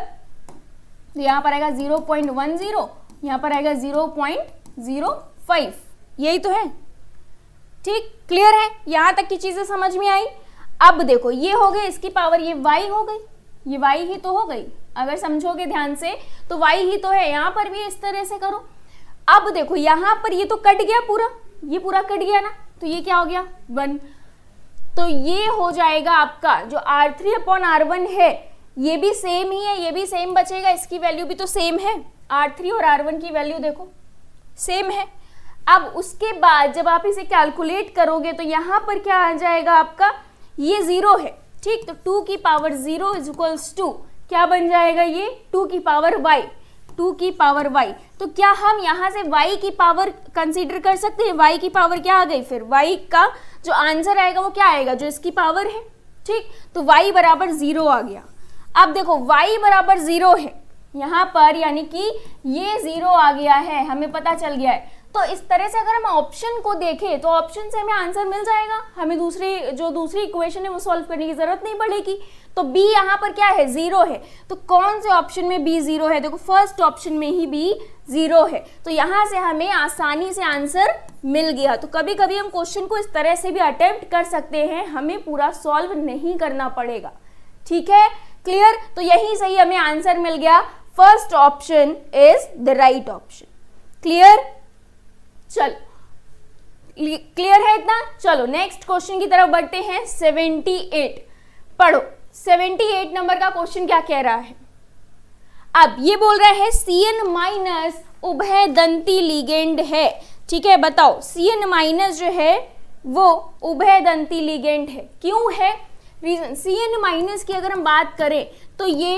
Speaker 2: तो यहाँ पर आएगा 0.10, यहाँ पर आएगा 0.05, यही तो है। ठीक, क्लियर है, यहाँ तक की चीजें समझ में आई। अब देखो ये हो गई इसकी पावर, ये y हो गई, ये y ही तो हो गई, अगर समझोगे ध्यान से तो y ही तो है। यहाँ पर भी इस तरह से करो। अब देखो यहाँ पर ये तो कट गया पूरा, ये पूरा कट गया ना, तो ये क्या हो गया 1, तो ये हो जाएगा आपका जो R3/R1 है, ये भी सेम ही है, ये भी सेम बचेगा, इसकी वैल्यू भी तो सेम है, R3 और R1 की वैल्यू देखो सेम है। अब उसके बाद जब आप इसे कैलकुलेट करोगे तो यहाँ पर क्या आ जाएगा आपका, ये 0 है। ठीक, तो 2 की पावर 0 इक्वल्स टू क्या बन जाएगा, ये 2 की पावर y, 2 की पावर y। तो क्या हम यहाँ से y की पावर कंसीडर कर सकते हैं? y की पावर क्या आ गई? फिर y का जो आंसर आएगा वो क्या आएगा? जो इसकी पावर है। ठीक, तो y बराबर 0 आ गया। अब देखो y बराबर 0 है यहाँ पर, यानी कि ये 0 आ गया है, हमें पता चल गया है। तो इस तरह से अगर हम ऑप्शन को देखें तो ऑप्शन से हमें आंसर मिल जाएगा, हमें दूसरी इक्वेशन है वो सॉल्व करने की जरूरत नहीं पड़ेगी। तो b यहाँ पर क्या है? 0 है। तो कौन से ऑप्शन में b 0 है? देखो फर्स्ट ऑप्शन में ही b 0 है। तो यहाँ से हमें आसानी से आंसर मिल गया। तो कभी कभी हम क्वेश्चन को इस तरह से भी अटेम्प्ट कर सकते हैं, हमें पूरा सॉल्व नहीं करना पड़ेगा। ठीक है, क्लियर? तो यही सही हमें आंसर मिल गया। First option is the right option. Clear? चलो, क्लियर है इतना? चलो नेक्स्ट क्वेश्चन की तरफ बढ़ते हैं। 78 पढ़ो। 78 नंबर का क्वेश्चन क्या कह रहा है? अब ये बोल रहा है Cn माइनस उभय दंती लिगेंड है। ठीक है, बताओ Cn माइनस जो है वो उभय दंती लिगेंड है। क्यों है? रीजन, Cn माइनस की अगर हम बात करें तो ये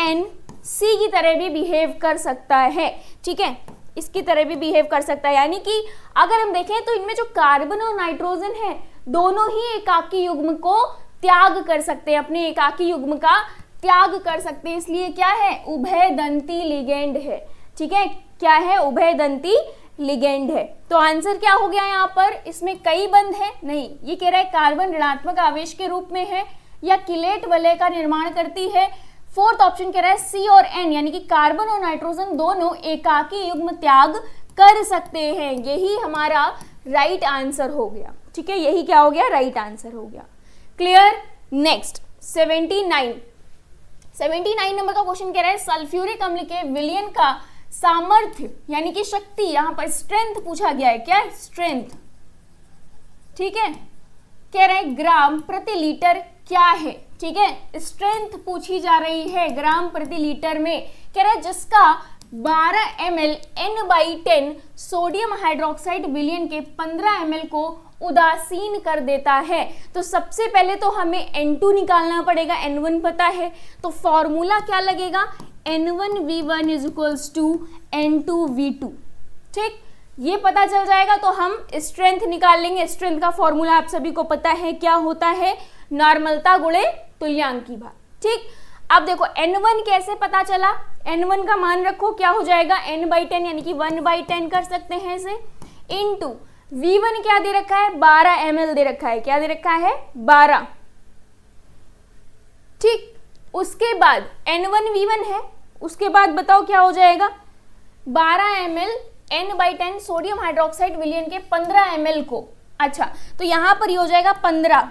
Speaker 2: NC की तरह भी बिहेव कर सकता है। ठीक है, इसकी तरह भी बिहेव कर सकता है, यानी कि अगर हम देखें तो इनमें जो कार्बन और नाइट्रोजन है दोनों ही एकाकी युग्म को त्याग कर सकते हैं, अपने एकाकी युग्म का त्याग कर सकते हैं, इसलिए क्या है? उभय दंती लिगेंड है। ठीक है, क्या है? उभय दंती लिगेंड है। तो आंसर क्या हो गया यहाँ पर? इसमें कई बंध है? नहीं, ये कह रहा है कार्बन ऋणात्मक आवेश के रूप में है या किलेट वलय का निर्माण करती है। फोर्थ ऑप्शन कह रहा है सी और एन, यानी कि कार्बन और नाइट्रोजन दोनों एकाकी युग्म त्याग कर सकते हैं। यही हमारा राइट आंसर हो गया। ठीक है, यही क्या हो गया? राइट आंसर हो गया। क्लियर? नेक्स्ट 79 नंबर का क्वेश्चन कह रहा है सल्फ्यूरिक अम्ल के विलयन का सामर्थ्य यानी कि शक्ति, यहां पर स्ट्रेंथ पूछा गया है। क्या? स्ट्रेंथ। ठीक है, कह रहे हैं ग्राम प्रति लीटर क्या है। ठीक है, स्ट्रेंथ पूछी जा रही है ग्राम प्रति लीटर में। कह रहा है जिसका 12 ml N/10 सोडियम हाइड्रोक्साइड विलयन के 15 ml को उदासीन कर देता है। तो सबसे पहले तो हमें N2 निकालना पड़ेगा, N1 पता है, तो फॉर्मूला क्या लगेगा? N1V1 = N2V2। ठीक, ये पता चल जाएगा तो हम स्ट्रेंथ निकाल लेंगे। स्ट्रेंथ का फॉर्मूला आप सभी को पता है, क्या होता है? नॉर्मलता गुणे तुल्यांकी भाग। ठीक, अब देखो N1 कैसे पता चला? N1 का मान रखो, क्या हो जाएगा? N/10 यानी कि 1/10 कर सकते हैं इसे, इनटू V1 क्या दे रखा है? 12 ml दे रखा है। क्या दे रखा है? 12। ठीक, उसके बाद N1V1 है, उसके बाद बताओ क्या हो जाएगा? 12 ml N/10 सोडियम हाइड्रोक्साइड विलयन के 15 ml को। अच्छा, तो यहां पर ये हो जाएगा 15।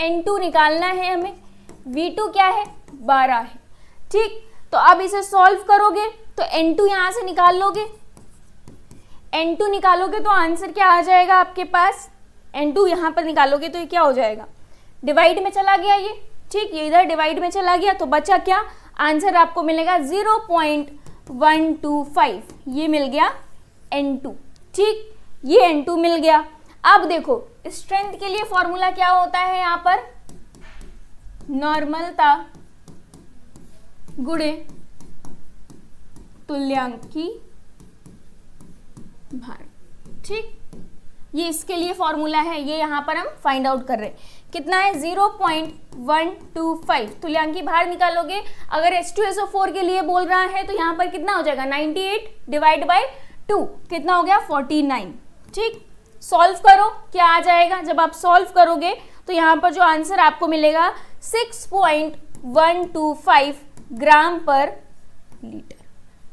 Speaker 2: N2 निकालना है हमें, V2 क्या है? 12 है। ठीक, तो अब इसे सॉल्व करोगे तो N2 यहां से निकाल लोगे, N2 निकालोगे तो आंसर क्या आ जाएगा आपके पास? N2 यहां पर निकालोगे तो ये क्या हो जाएगा? डिवाइड में चला गया ये। ठीक, ये इधर डिवाइड में चला गया तो बचा क्या? आंसर आपको मिलेगा 0.125। ये मिल गया N2। ठीक, ये N2 मिल गया। अब देखो स्ट्रेंथ के लिए फॉर्मूला क्या होता है? यहाँ पर नॉर्मलता गुणे तुल्यांकी भार। ठीक, ये इसके लिए फॉर्मूला है, ये यहाँ पर हम फाइंड आउट कर रहे हैं। कितना है? 0.125। तुल्यांकी भार निकालोगे, अगर H2SO4 के लिए बोल रहा है तो यहाँ पर कितना हो जाएगा? 98 डिवाइड बाय 2 कितना हो गया? 49। ठीक, सॉल्व करो, क्या आ जाएगा? जब आप सॉल्व करोगे तो यहाँ पर जो आंसर आपको मिलेगा 6.125 ग्राम पर लीटर।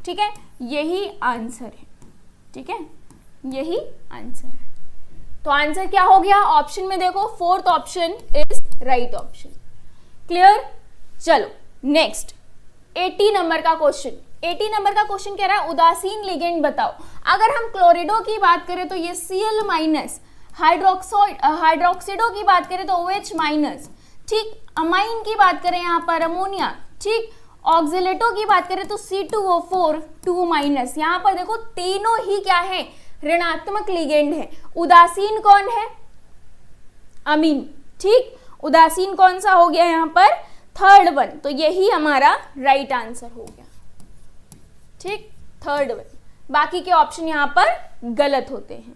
Speaker 2: ठीक है, यही आंसर है। ठीक है, यही आंसर है। तो आंसर क्या हो गया? ऑप्शन में देखो, fourth option is right option. Clear? चलो नेक्स्ट 80 नंबर का क्वेश्चन। 80 नंबर का क्वेश्चन कह रहा है उदासीन लिगेंड बताओ। अगर हम क्लोरिडो की बात करें तो ये Cl माइनस, हाइड्रोक्सिडो की बात करें तो OH माइनस। ठीक, अमाइन की बात करें यहाँ पर अमोनिया। ठीक, ऑक्सिलेटो की बात करें तो C2O4 2 माइनस। यहाँ पर देखो तीनों ही क्या है? ऋणात्मक लिगेंड है। उदासीन कौन है? अमीन। ठीक, उदासीन कौन सा हो गया यहाँ पर? Third one. तो यही हमारा राइट आंसर हो गया। ठीक, थर्ड वन, बाकी के ऑप्शन यहाँ पर गलत होते हैं।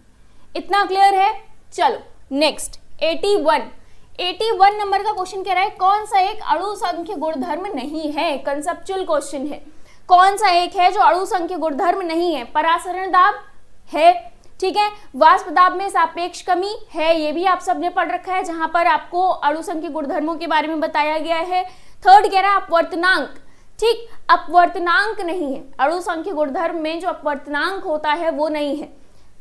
Speaker 2: इतना क्लियर है? चलो नेक्स्ट 81 नंबर का क्वेश्चन कह रहा है कौन सा एक अणु संख्य गुणधर्म नहीं है। कंसेप्चुअल क्वेश्चन है, कौन सा एक है जो अणु संख्य गुणधर्म नहीं है। परासरण दाब है, ठीक है, वाष्प दाब में सापेक्ष कमी है, ये भी आप सबने पढ़ रखा है जहां पर आपको अणु संख्य गुणधर्मों के बारे में बताया गया है। थर्ड कह रहा है अपवर्तनांक, ठीक, अपवर्तनांक नहीं है, अणु संख्य गुणधर्म में जो अपवर्तनांक होता है वो नहीं है।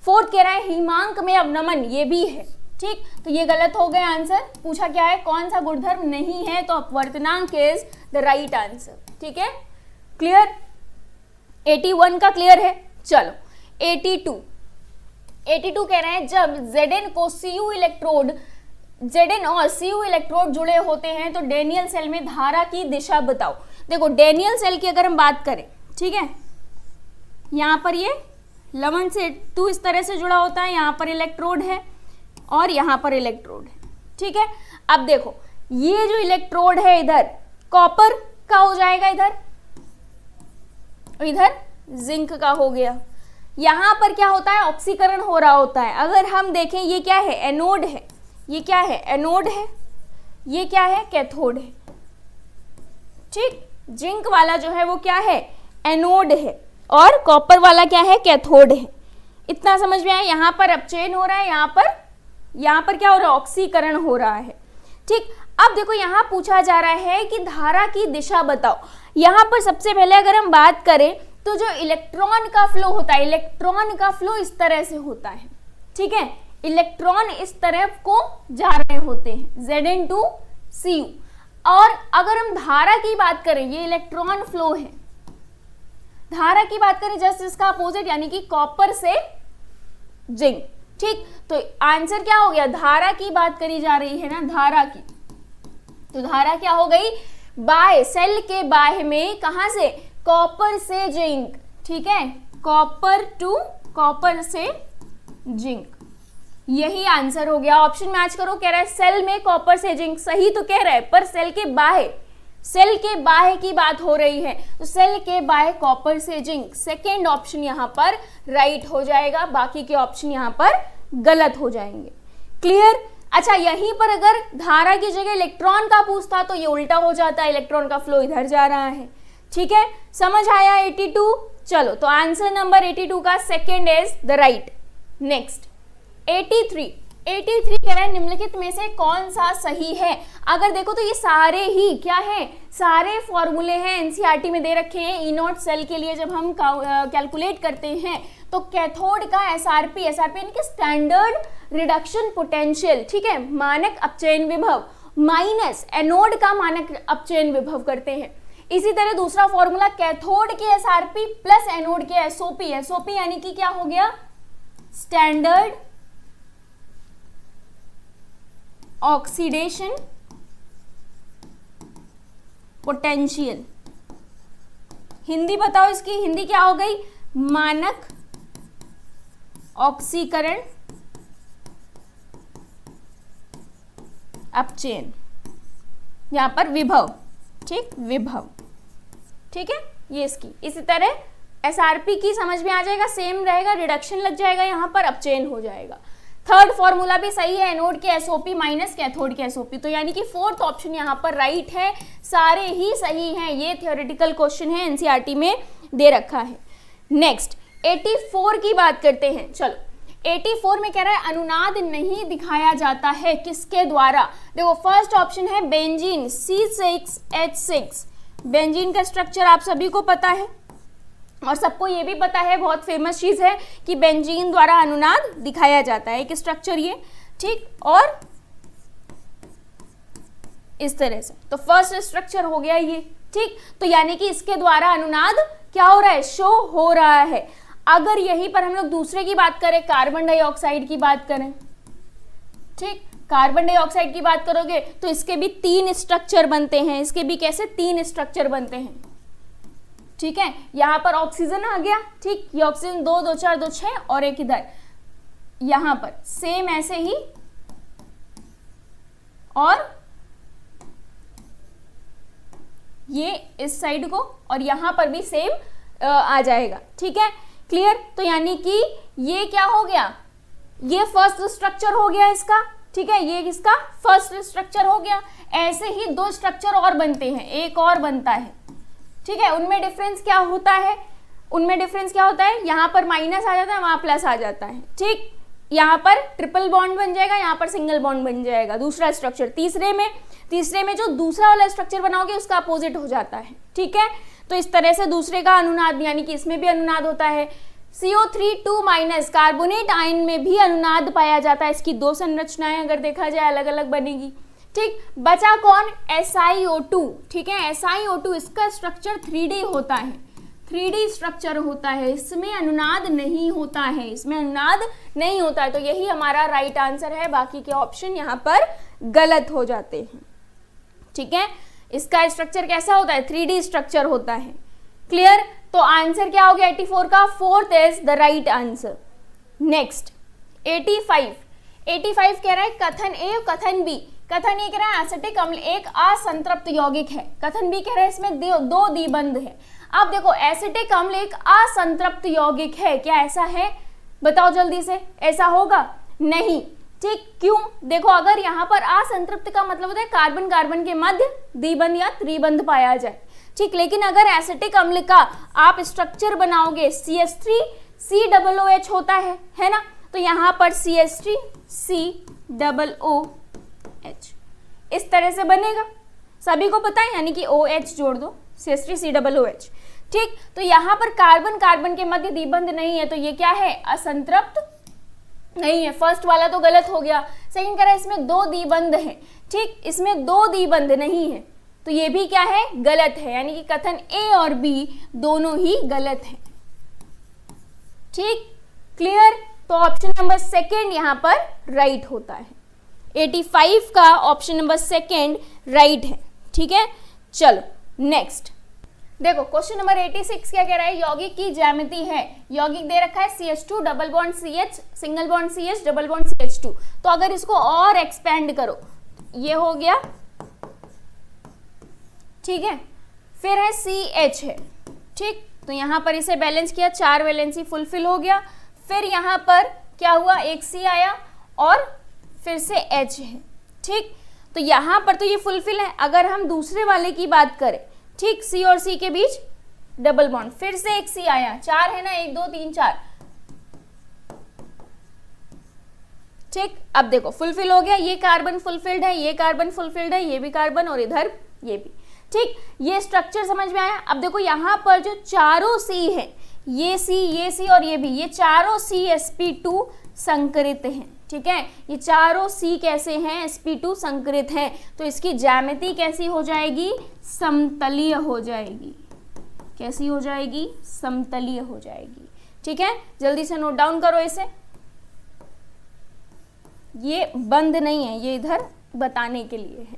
Speaker 2: फोर्थ कह रहा है हिमांक में अवनमन, ये भी है, ठीक, तो ये गलत हो गए आंसर। पूछा क्या है, कौन सा गुणधर्म नहीं है, तो अपवर्तनांक इज द राइट आंसर। ठीक है, क्लियर, 81 का क्लियर है। चलो 82 कह रहे हैं जब Zn को Cu इलेक्ट्रोड, Zn और Cu इलेक्ट्रोड जुड़े होते हैं तो डेनियल सेल में धारा की दिशा बताओ। देखो डेनियल सेल की अगर हम बात करें, ठीक है, यहाँ पर ये लवण से 2 इस तरह से जुड़ा होता है, यहाँ पर इलेक्ट्रोड है और यहाँ पर इलेक्ट्रोड है, ठीक है। अब देखो ये जो इलेक्ट्रोड है इधर कॉपर का हो जाएगा, इधर जिंक का हो गया। यहाँ पर क्या होता है, ऑक्सीकरण हो रहा होता है। अगर हम देखें ये क्या है, एनोड है, ये क्या है, एनोड है, ये क्या है, कैथोड है, ठीक। जिंक वाला जो है वो क्या है, एनोड है, और कॉपर वाला क्या है, कैथोड है। इतना समझ में आया। यहाँ पर अपचयन हो रहा है, यहाँ पर क्या हो रहा है, ऑक्सीकरण हो रहा है, ठीक। अब देखो यहाँ पूछा जा रहा है कि धारा की दिशा बताओ। यहाँ पर सबसे पहले अगर हम बात करें तो जो इलेक्ट्रॉन का फ्लो होता है, इलेक्ट्रॉन का फ्लो इस तरह से होता है, ठीक है, इलेक्ट्रॉन इस तरफ को जा रहे होते हैं, Zn to Cu। और अगर हम धारा की बात करें, ये इलेक्ट्रॉन फ्लो है, धारा की बात करें जस्ट इसका अपोजिट, यानी कि कॉपर से जिंक, ठीक। तो आंसर क्या हो गया, धारा की बात करी जा रही है ना, धारा की, तो धारा क्या हो गई, बाह्य सेल के बाह्य में, कहां से, कॉपर से जिंक, ठीक है, कॉपर से जिंक, यही आंसर हो गया। ऑप्शन मैच करो, कह रहा है सेल में कॉपर से जिंक, सही तो कह रहा है, पर सेल के बाह्य की बात हो रही है, तो सेल के बाह्य कॉपर से जिंक, सेकेंड ऑप्शन यहाँ पर राइट हो जाएगा, बाकी के ऑप्शन यहाँ पर गलत हो जाएंगे। क्लियर। अच्छा, यहीं पर अगर धारा की जगह इलेक्ट्रॉन का पूछता तो ये उल्टा हो जाता, इलेक्ट्रॉन का फ्लो इधर जा रहा है, ठीक है, समझ आया 82। चलो तो आंसर नंबर 82 का second is the right. Next 83 कह रहा है निम्नलिखित में से कौन सा सही है। अगर देखो तो ये सारे ही क्या है, सारे फॉर्मूले हैं, एनसीईआरटी में दे रखे हैं। E0 सेल के लिए जब हम कैलकुलेट करते हैं तो कैथोड का एसआरपी यानी कि स्टैंडर्ड रिडक्शन पोटेंशियल, ठीक है, मानक अपचयन विभव, माइनस एनोड का मानक अपचयन विभव करते हैं। इसी तरह दूसरा फॉर्मूला कैथोड के एसआरपी प्लस एनोड के एसओपी यानी कि क्या हो गया, स्टैंडर्ड ऑक्सीडेशन पोटेंशियल। हिंदी बताओ, इसकी हिंदी क्या हो गई, मानक ऑक्सीकरण अपचयन, यहां पर विभव, ठीक, विभव, ठीक है, ये इसकी। इसी तरह एसआरपी की समझ में आ जाएगा, सेम रहेगा, रिडक्शन लग जाएगा, यहां पर अपचयन हो जाएगा। थर्ड फॉर्मूला भी सही है, एनोड के एसओपी माइनस कैथोड के एसओपी, तो यानी कि फोर्थ ऑप्शन यहाँ पर राइट है, सारे ही सही हैं। ये थियोरेटिकल क्वेश्चन है, एनसीईआरटी में दे रखा है। नेक्स्ट 84 की बात करते हैं। चलो 84 में कह रहा है अनुनाद नहीं दिखाया जाता है किसके द्वारा। देखो फर्स्ट ऑप्शन है बेंजीन, C6H6। बेंजीन का स्ट्रक्चर आप सभी को पता है और सबको ये भी पता है, बहुत फेमस चीज है कि बेंजीन द्वारा अनुनाद दिखाया जाता है, एक स्ट्रक्चर ये, ठीक, और इस तरह से, तो फर्स्ट स्ट्रक्चर हो गया ये, ठीक। तो यानी कि इसके द्वारा अनुनाद क्या हो रहा है, शो हो रहा है। अगर यहीं पर हम लोग दूसरे की बात करें, कार्बन डाइऑक्साइड की बात करें, ठीक, कार्बन डाइऑक्साइड की बात करोगे तो इसके भी 3 स्ट्रक्चर बनते हैं, इसके भी कैसे 3 स्ट्रक्चर बनते हैं, ठीक है। यहां पर ऑक्सीजन आ गया, ठीक, ये ऑक्सीजन 2 2 4 2 6 और एक इधर, यहां पर सेम ऐसे ही, और ये इस साइड को, और यहां पर भी सेम आ जाएगा। ठीक है, क्लियर। तो यानी कि ये क्या हो गया, ये फर्स्ट स्ट्रक्चर हो गया इसका। ठीक है, ये इसका फर्स्ट स्ट्रक्चर हो गया। ऐसे ही 2 स्ट्रक्चर और बनते हैं, एक और बनता है। ठीक है, उनमें डिफरेंस क्या होता है, यहाँ पर माइनस आ जाता है, वहां प्लस आ जाता है। ठीक, यहाँ पर ट्रिपल बॉन्ड बन जाएगा, यहाँ पर सिंगल बॉन्ड बन जाएगा। दूसरा स्ट्रक्चर तीसरे में जो दूसरा वाला स्ट्रक्चर बनाओगे उसका अपोजिट हो जाता है। ठीक है, तो इस तरह से दूसरे का अनुनाद, यानी कि इसमें भी अनुनाद होता है। CO3 कार्बोनेट आयन में भी अनुनाद पाया जाता है। इसकी 2 संरचनाएं अगर देखा जाए अलग अलग बनेगी। ठीक, बचा कौन, SiO2। ठीक है, SiO2 इसका स्ट्रक्चर 3D होता है, 3D स्ट्रक्चर होता है, इसमें अनुनाद नहीं होता है, तो यही हमारा राइट आंसर है। बाकी के ऑप्शन यहाँ पर गलत हो जाते हैं। ठीक है, इसका स्ट्रक्चर कैसा होता है, 3D स्ट्रक्चर होता है। क्लियर, तो आंसर क्या हो गया 84 का, 4th is the right answer. Next 85 कह रहा है कथन ए और कथन बी। कथन ए कह रहा है एसिटिक अम्ल एक असंतृप्त यौगिक है, कथन बी कह रहा है इसमें 2 द्विबंध है। अब देखो एसिटिक अम्ल एक असंतृप्त यौगिक है, क्या ऐसा है, बताओ जल्दी से, ऐसा होगा नहीं। ठीक, क्यों, देखो अगर यहाँ पर असंतृप्त का मतलब होता है कार्बन कार्बन के मध्य द्विबंध या त्रिबंध पाया जाए। ठीक, लेकिन अगर एसिटिक अम्ल का आप स्ट्रक्चर बनाओगे CH3 COOH होता है ना, तो यहाँ पर CH3 COOH इस तरह से बनेगा, सभी को पता है, यानी कि OH जोड़ दो, CH3 COOH। ठीक, तो यहाँ पर कार्बन कार्बन के मध्य द्विबंध नहीं है, तो ये क्या है, असंतृप्त नहीं है। फर्स्ट वाला तो गलत हो गया। सेकंड कह रहा है इसमें 2 द्विबंध है। ठीक, इसमें 2 द्विबंध नहीं है, तो ये भी क्या है, गलत है, यानी कि कथन ए और बी दोनों ही गलत है। ठीक, क्लियर। तो ऑप्शन नंबर 2 यहाँ पर राइट होता है। 85 का ऑप्शन नंबर 2 राइट है। ठीक है, चलो नेक्स्ट देखो, क्वेश्चन नंबर 86 क्या कह रहा है, यौगिक की ज्यामिति है। यौगिक दे रखा है CH2 double bond CH single bond CH double bond CH2। तो अगर इसको और एक्सपेंड करो, ये हो गया, ठीक है, फिर है CH है। ठीक, तो यहां पर इसे बैलेंस किया, 4 वैलेंसी फुलफिल हो गया। फिर यहां पर क्या हुआ, एक C आया और फिर से H है। ठीक, तो यहां पर तो ये फुलफिल है। अगर हम दूसरे वाले की बात करें, ठीक, C और C के बीच डबल बॉन्ड, फिर से एक C आया, 4 है ना, 1 2 3 4। ठीक, अब देखो फुलफिल हो गया, ये कार्बन फुलफिल्ड है, ये कार्बन फुलफिल्ड है, ये भी कार्बन और इधर ये भी। ठीक, ये स्ट्रक्चर समझ में आया। अब देखो यहाँ पर जो चारों C है, ये C और ये भी, ये चारों C sp2 संकरित हैं। ठीक है, ये चारों C कैसे हैं, sp2 संकरित हैं, तो इसकी ज्यामिति कैसी हो जाएगी, समतलीय हो जाएगी। कैसी हो जाएगी, समतलीय हो जाएगी। ठीक है, जल्दी से नोट डाउन करो इसे, ये बंद नहीं है, ये इधर बताने के लिए है।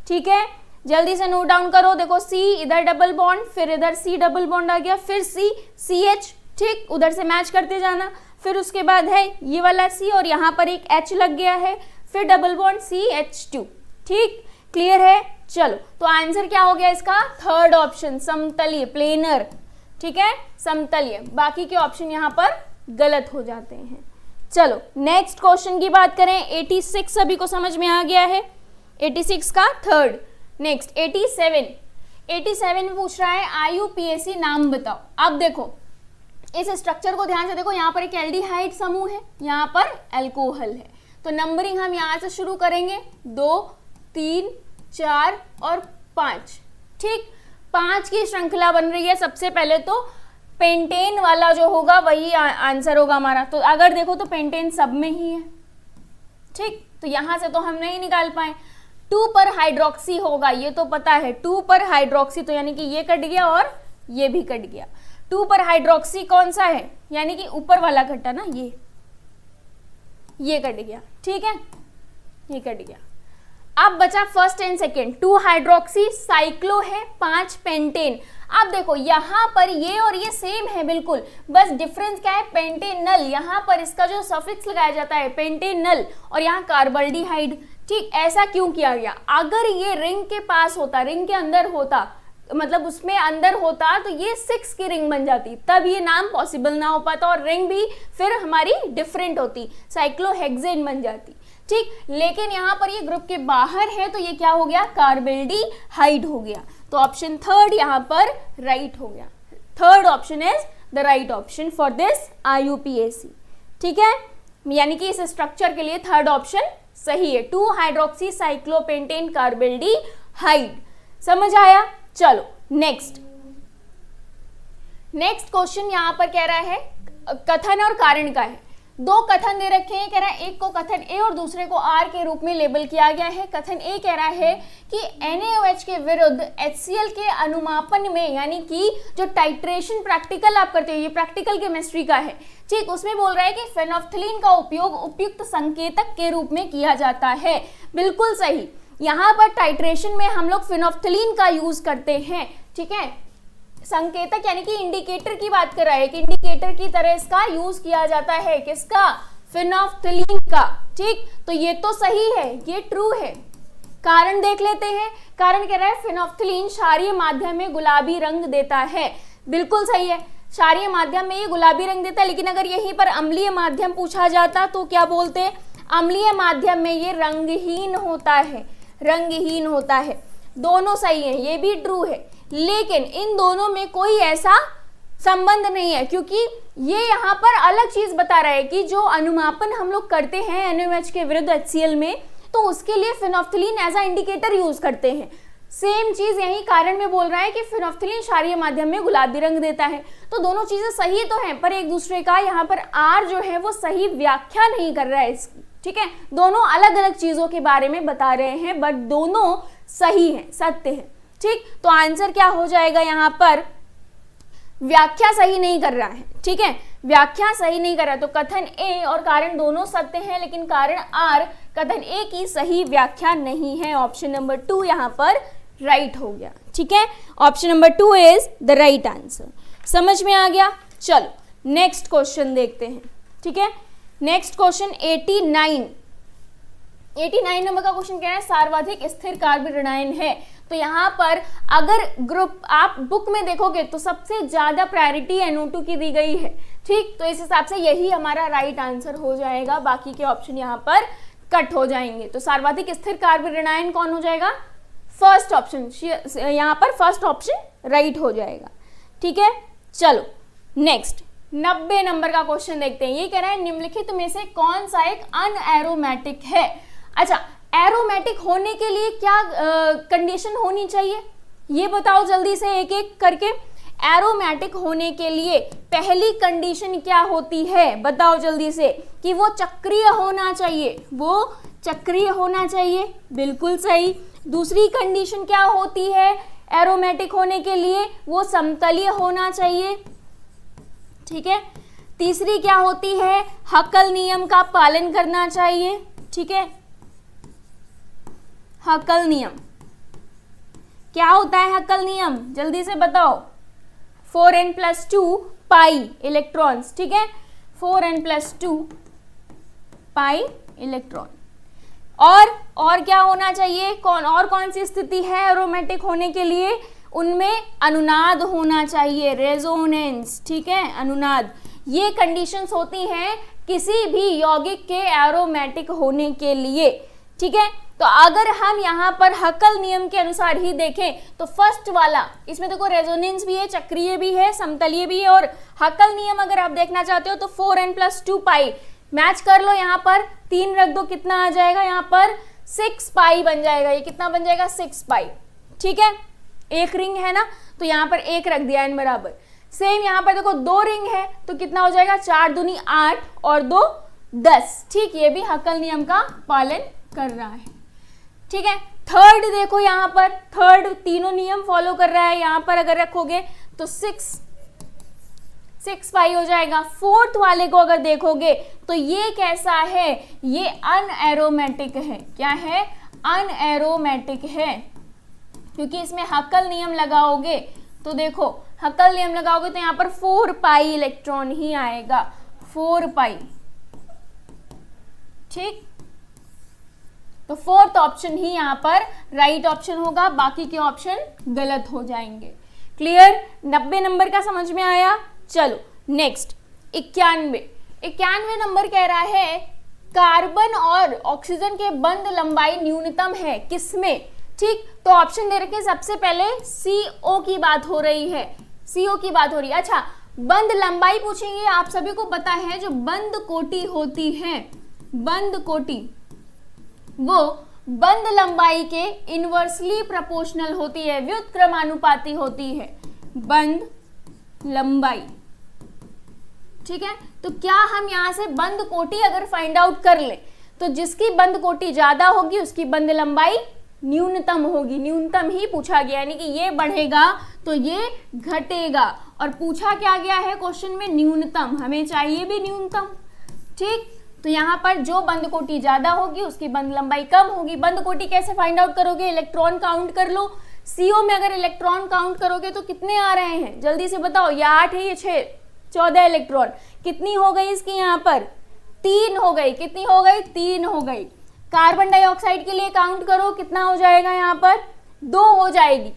Speaker 2: ठीक है, जल्दी से नोट डाउन करो। देखो C इधर डबल बॉन्ड, फिर इधर C डबल बॉन्ड आ गया, फिर C CH। ठीक, उधर से मैच करते जाना। फिर उसके बाद है ये वाला C और यहाँ पर एक H लग गया है, फिर डबल बॉन्ड CH2। ठीक, क्लियर है। चलो, तो आंसर क्या हो गया इसका, 3rd ऑप्शन, समतलीय, प्लेनर। ठीक है, समतलीय। बाकी के ऑप्शन यहाँ पर गलत हो जाते हैं। चलो नेक्स्ट क्वेश्चन की बात करें। 86 सभी को समझ में आ गया है, 86 का 3rd। नेक्स्ट 87 में पूछ रहा है IUPAC नाम बताओ। अब देखो इस स्ट्रक्चर को ध्यान से देखो, यहाँ पर एक एल्डिहाइड समूह है, यहाँ पर अल्कोहल है। तो नंबरिंग हम यहाँ से शुरू करेंगे, 2 3 4 और 5। ठीक, 5 की श्रृंखला बन रही है। सबसे पहले तो पेंटेन वाला जो होगा वही आंसर होगा हमारा। तो अगर देखो तो पेंटेन सब में ही है। ठीक, तो यहां से तो हम नहीं निकाल पाए। 2 पर हाइड्रोक्सी होगा, ये तो पता है, 2 पर हाइड्रोक्सी, तो यानी कि ये कट गया और ये भी कट गया। 2 पर हाइड्रोक्सी कौन सा है, यानी कि ऊपर वाला कटा ना, ये कट गया। ठीक है, ये कट गया। अब बचा first and second, 2 hydroxy cyclo है, 5 पेंटेन। अब देखो यहाँ पर ये और ये सेम है बिल्कुल, बस डिफरेंस क्या है, पेंटेनल, यहाँ पर इसका जो सफिक्स लगाया जाता है पेंटेनल और यहाँ कार्बल्डिहाइड। ठीक, ऐसा क्यों किया गया, अगर ये रिंग के पास होता, रिंग के अंदर होता मतलब उसमें अंदर होता तो ये 6 की रिंग बन जाती, तब ये नाम पॉसिबल ना हो पाता और रिंग भी फिर हमारी डिफरेंट होती, साइक्लोहेक्सेन बन जाती। ठीक, लेकिन यहाँ पर ये ग्रुप के बाहर है तो ये क्या हो गया, कार्बेल्डिहाइड हो गया। तो ऑप्शन थर्ड यहाँ पर राइट हो गया। Third option is the right option for this IUPAC। ठीक है, यानी कि इस स्ट्रक्चर के लिए थर्ड ऑप्शन सही है, 2 हाइड्रोक्सी साइक्लोपेंटेन कार्बेल्डिहाइड। समझ आया? चलो नेक्स्ट क्वेश्चन यहाँ पर कह रहा है कथन और कारण का है। दो कथन दे रखे हैं, कह रहा है एक को कथन ए और दूसरे को आर के रूप में लेबल किया गया है। कथन ए कह रहा है कि NaOH के विरुद्ध HCl के अनुमापन में, यानी कि जो टाइट्रेशन प्रैक्टिकल आप करते हो, ये प्रैक्टिकल केमिस्ट्री का है, ठीक, उसमें बोल रहा है कि फेनोल्फ्थलीन का उपयोग उपयुक्त संकेतक के रूप में किया जाता है। बिल्कुल सही, यहाँ पर टाइट्रेशन में हम लोग फेनोल्फ्थलीन का यूज करते हैं। ठीक है, संकेतक यानी कि इंडिकेटर की बात कर रहा है कि इंडिकेटर की तरह इसका यूज किया जाता है, किसका, फेनोल्फ्थलीन का। ठीक, तो ये तो सही है, ये ट्रू है। कारण देख लेते हैं। कारण कह रहा है फेनोल्फ्थलीन क्षारीय माध्यम में गुलाबी रंग देता है। बिल्कुल सही है, क्षारीय माध्यम में ये गुलाबी रंग देता है, लेकिन अगर यहीं पर अम्लीय माध्यम पूछा जाता तो क्या बोलते, अम्लीय माध्यम में ये रंगहीन होता है, रंगहीन होता है। दोनों सही है, ये भी ट्रू है, लेकिन इन दोनों में कोई ऐसा संबंध नहीं है, क्योंकि ये यहाँ पर अलग चीज बता रहा है कि जो अनुमापन हम लोग करते हैं NaOH के विरुद्ध HCl में, तो उसके लिए फेनोल्फ्थलीन एज अ इंडिकेटर यूज करते हैं। सेम चीज यही कारण में बोल रहा है कि फेनोल्फ्थलीन क्षारीय माध्यम में गुलाबी रंग देता है। तो दोनों चीजें सही तो हैं, पर एक दूसरे का यहाँ पर आर जो है वो सही व्याख्या नहीं कर रहा है इसकी। ठीक है, दोनों अलग अलग चीजों के बारे में बता रहे हैं, बट दोनों सही है, सत्य है। ठीक, तो आंसर क्या हो जाएगा, यहाँ पर व्याख्या सही नहीं कर रहा है। ठीक है, व्याख्या सही नहीं कर रहा, तो कथन ए और कारण दोनों सत्य हैं, लेकिन कारण आर कथन ए की सही व्याख्या नहीं है। ऑप्शन नंबर 2 यहाँ पर राइट हो गया। ठीक है, option number 2 is the right answer. समझ में आ गया? चलो नेक्स्ट क्वेश्चन देखते हैं। ठीक है, नेक्स्ट क्वेश्चन 89 नंबर का क्वेश्चन क्या है, सर्वाधिक स्थिर कार्बन ऋणायन है। तो यहाँ पर अगर ग्रुप आप बुक में देखोगे तो सबसे ज्यादा प्रायोरिटी NO2 की दी गई है। ठीक, तो इस हिसाब से यही हमारा राइट आंसर हो जाएगा, बाकी के ऑप्शन यहाँ पर कट हो जाएंगे। तो सर्वाधिक स्थिर कार्बन ऋणायन कौन हो जाएगा, फर्स्ट ऑप्शन, यहाँ पर फर्स्ट ऑप्शन राइट हो जाएगा। ठीक है, चलो नेक्स्ट 90 नंबर का क्वेश्चन देखते हैं। ये कह रहा है निम्नलिखित में से कौन सा एक अनएरोमेटिक है। अच्छा, एरोमेटिक होने के लिए क्या कंडीशन होनी चाहिए, ये बताओ जल्दी से एक एक करके। एरोमेटिक होने के लिए पहली कंडीशन क्या होती है, बताओ जल्दी से, कि वो चक्रीय होना चाहिए, वो चक्रीय होना चाहिए। बिल्कुल सही। दूसरी कंडीशन क्या होती है एरोमेटिक होने के लिए, वो समतलीय होना चाहिए। ठीक है, तीसरी क्या होती है, हकल नियम का पालन करना चाहिए। ठीक है, हकल नियम क्या होता है, हकल नियम जल्दी से बताओ। 4n+2 pi electrons. ठीक है, 4n+2 पाई इलेक्ट्रॉन। और क्या होना चाहिए, कौन सी स्थिति है एरोमेटिक होने के लिए, उनमें अनुनाद होना चाहिए, रेजोनेंस। ठीक है, अनुनाद। ये कंडीशंस होती हैं किसी भी यौगिक के एरोमेटिक होने के लिए। ठीक है, तो अगर हम यहाँ पर हकल नियम के अनुसार ही देखें तो फर्स्ट वाला, इसमें देखो रेजोनेंस भी है, चक्रीय भी है, समतलीय भी है, और हकल नियम अगर आप देखना चाहते हो तो 4n+2 पाई मैच कर लो, यहाँ पर 3 रख दो, कितना आ जाएगा, यहाँ पर 6 पाई बन जाएगा। ये कितना बन जाएगा, 6 पाई। ठीक है, एक रिंग है ना, तो यहाँ पर 1 रख दिया n बराबर। सेम यहाँ पर देखो 2 रिंग है तो कितना हो जाएगा, 4 दूनी 8 और 2 10। ठीक, ये भी हकल नियम का पालन कर रहा है। ठीक है, थर्ड देखो, यहाँ पर थर्ड तीनों नियम फॉलो कर रहा है। यहाँ पर अगर रखोगे तो 6 पाई हो जाएगा। फोर्थ वाले को अगर देखोगे तो ये कैसा है, ये अनएरोमेटिक है। क्या है, अनएरोमेटिक है, क्योंकि इसमें हकल नियम लगाओगे तो देखो, हकल नियम लगाओगे तो यहाँ पर 4 पाई इलेक्ट्रॉन ही आएगा, 4 पाई। ठीक, तो फोर्थ ऑप्शन ही यहाँ पर राइट ऑप्शन होगा, बाकी के ऑप्शन गलत हो जाएंगे। क्लियर? 90 नंबर का समझ में आया। चलो नेक्स्ट 91 नंबर कह रहा है कार्बन और ऑक्सीजन के बंध लंबाई न्यूनतम है किसमें? ठीक, तो ऑप्शन दे रखे सबसे पहले CO की बात हो रही है, CO की बात हो रही है। अच्छा, बंध लंबाई पूछेंगे, आप सभी को पता है जो बंध कोटि होती है, बंध कोटि वो बंध लंबाई के इनवर्सली प्रोपोर्शनल होती है, व्युत्क्रमानुपाती होती है बंध लंबाई। ठीक है, तो क्या हम यहां से बंध कोटि अगर फाइंड आउट कर ले तो जिसकी बंध कोटि ज्यादा होगी उसकी बंध लंबाई न्यूनतम होगी, न्यूनतम ही पूछा गया, यानी कि ये बढ़ेगा तो ये घटेगा, और पूछा क्या गया है क्वेश्चन में? न्यूनतम, हमें चाहिए भी न्यूनतम। ठीक, तो यहाँ पर जो बंध कोटि ज्यादा होगी उसकी बंध लंबाई कम होगी। बंध कोटि कैसे फाइंड आउट करोगे? इलेक्ट्रॉन काउंट कर लो। CO में अगर इलेक्ट्रॉन काउंट करोगे तो कितने आ रहे हैं जल्दी से बताओ? ये 8 है, ये 6, 14 इलेक्ट्रॉन। कितनी हो गई इसकी यहाँ पर? 3 हो गई। कितनी हो गई? 3 हो गई। कार्बन डाइऑक्साइड के लिए काउंट करो, कितना हो जाएगा यहाँ पर? 2 हो जाएगी।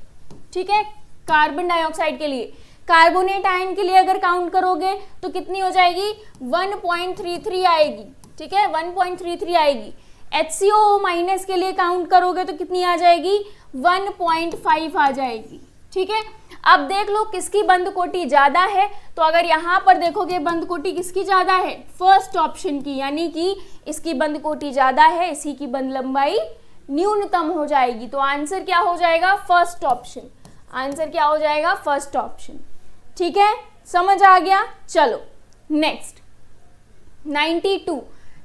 Speaker 2: ठीक है, कार्बन डाइऑक्साइड के लिए। कार्बोनेट आयन के लिए अगर काउंट करोगे तो कितनी हो जाएगी? 1.33 आएगी। ठीक है, 1.33 आएगी। HCO माइनस के लिए काउंट करोगे तो कितनी आ जाएगी? 1.5 आ जाएगी। ठीक है, अब देख लो किसकी बंध कोटि ज्यादा है, तो अगर यहाँ पर देखोगे बंध कोटि किसकी ज्यादा है? फर्स्ट ऑप्शन की, यानी कि इसकी बंध कोटि ज्यादा है, इसी की बंध लंबाई न्यूनतम हो जाएगी। तो आंसर क्या हो जाएगा? First option. आंसर क्या हो जाएगा? First option. ठीक है, समझ आ गया। चलो नेक्स्ट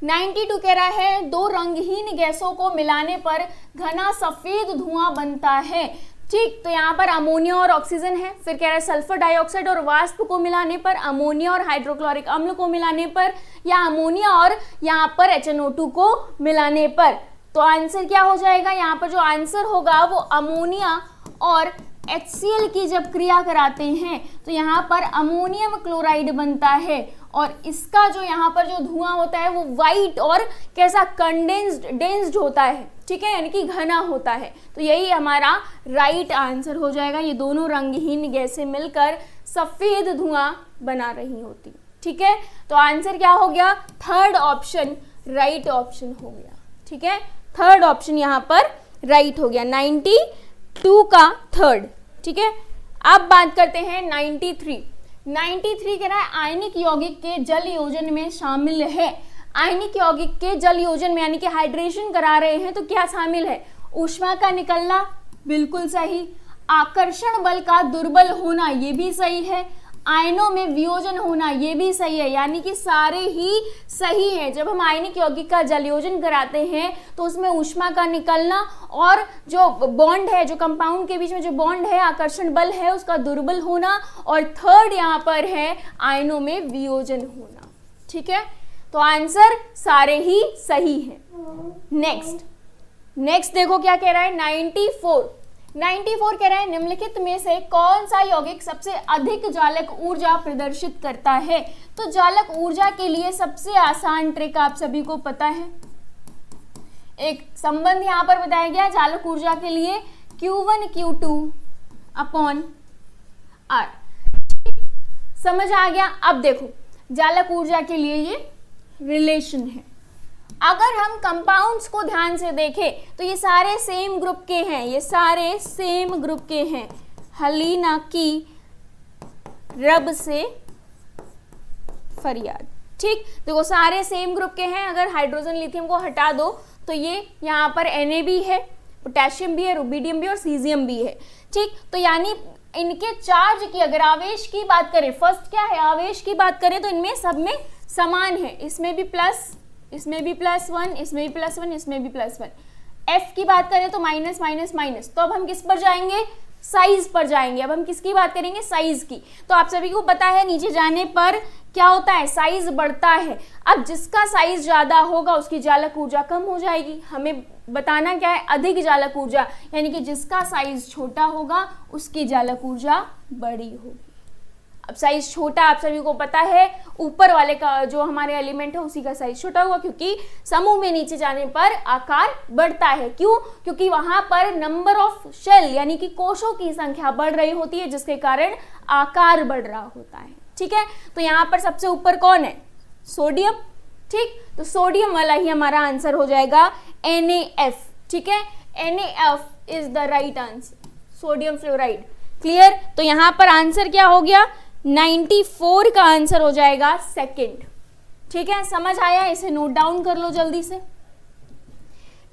Speaker 2: 92 कह रहा है दो रंगहीन गैसों को मिलाने पर घना सफेद धुआं बनता है। ठीक, तो यहाँ पर अमोनिया और ऑक्सीजन है, फिर कह रहा है सल्फर डाइऑक्साइड और वाष्प को मिलाने पर, अमोनिया और हाइड्रोक्लोरिक अम्ल को मिलाने पर, या अमोनिया और यहाँ पर HNO2 को मिलाने पर। तो आंसर क्या हो जाएगा? यहाँ पर जो आंसर होगा वो अमोनिया और HCl की जब क्रिया कराते हैं तो यहाँ पर अमोनियम क्लोराइड बनता है, और इसका जो यहाँ पर जो धुआं होता है वो वाइट और कैसा? डेंस्ड होता है। ठीक है, यानी कि घना होता है। तो यही हमारा राइट आंसर हो जाएगा। ये दोनों रंगहीन गैसें मिलकर सफेद धुआं बना रही होती। ठीक है, तो आंसर क्या हो गया? थर्ड ऑप्शन राइट ऑप्शन हो गया। ठीक है, थर्ड ऑप्शन यहाँ पर राइट हो गया, 92 का थर्ड। ठीक है, अब बात करते हैं 93 कह रहा है आयनिक यौगिक के जल योजन में शामिल है। आयनिक यौगिक के जल योजन में यानी कि हाइड्रेशन करा रहे हैं तो क्या शामिल है? ऊष्मा का निकलना, बिल्कुल सही। आकर्षण बल का दुर्बल होना, ये भी सही है। आयनों में वियोजन होना, ये भी सही है, यानी कि सारे ही सही है। जब हम आयनिक यौगिक का जलयोजन कराते हैं तो उसमें ऊष्मा का निकलना और जो बॉन्ड है, जो कंपाउंड के बीच में जो बॉन्ड है, आकर्षण बल है, उसका दुर्बल होना, और थर्ड यहाँ पर है आयनों में वियोजन होना। ठीक है, तो आंसर सारे ही सही है। नेक्स्ट देखो क्या कह रहा है 94 कह रहा है निम्नलिखित में से कौन सा यौगिक सबसे अधिक जालक ऊर्जा प्रदर्शित करता है? तो जालक ऊर्जा के लिए सबसे आसान ट्रिक आप सभी को पता है, एक संबंध यहाँ पर बताया गया जालक ऊर्जा के लिए Q1 Q2 अपॉन R। समझ आ गया? अब देखो जालक ऊर्जा के लिए ये रिलेशन है। अगर हम कंपाउंड्स को ध्यान से देखें तो ये सारे सेम ग्रुप के हैं, ये सारे सेम ग्रुप के हैं। हलीना की रब से फरियाद। ठीक, देखो सारे सेम ग्रुप के हैं। अगर हाइड्रोजन लिथियम को हटा दो तो ये यहाँ पर Na भी है, पोटेशियम भी है, रुबिडियम भी और सीजियम भी है। ठीक, तो यानी इनके चार्ज की अगर आवेश की बात करें, फर्स्ट क्या है आवेश की बात करें तो इनमें सब में समान है। इसमें भी प्लस, इसमें भी +1, इसमें भी +1, इसमें भी +1। F की बात करें तो माइनस माइनस माइनस। तो अब हम किस पर जाएंगे? साइज पर जाएंगे। अब हम किसकी बात करेंगे? साइज की। तो आप सभी को पता है नीचे जाने पर क्या होता है? साइज बढ़ता है। अब जिसका साइज ज्यादा होगा उसकी जालक ऊर्जा कम हो जाएगी। हमें बताना क्या है? अधिक जालक ऊर्जा, यानी कि जिसका साइज छोटा होगा उसकी जालक ऊर्जा बड़ी होगी। अब साइज छोटा आप सभी को पता है, ऊपर वाले का जो हमारे एलिमेंट है उसी का साइज छोटा हुआ, क्योंकि समूह में नीचे जाने पर आकार बढ़ता है। क्यों? क्योंकि वहां पर नंबर ऑफ शेल यानी कि कोशों की संख्या बढ़ रही होती है, जिसके कारण आकार बढ़ रहा होता है। ठीक है, तो यहाँ पर सबसे ऊपर कौन है? सोडियम। ठीक, तो सोडियम वाला ही हमारा आंसर हो जाएगा NaF। ठीक है, NaF is the right answer, sodium fluoride. Clear? तो यहाँ पर आंसर क्या हो गया? 94 का आंसर हो जाएगा सेकंड। ठीक है, समझ आया? इसे नोट डाउन कर लो जल्दी से।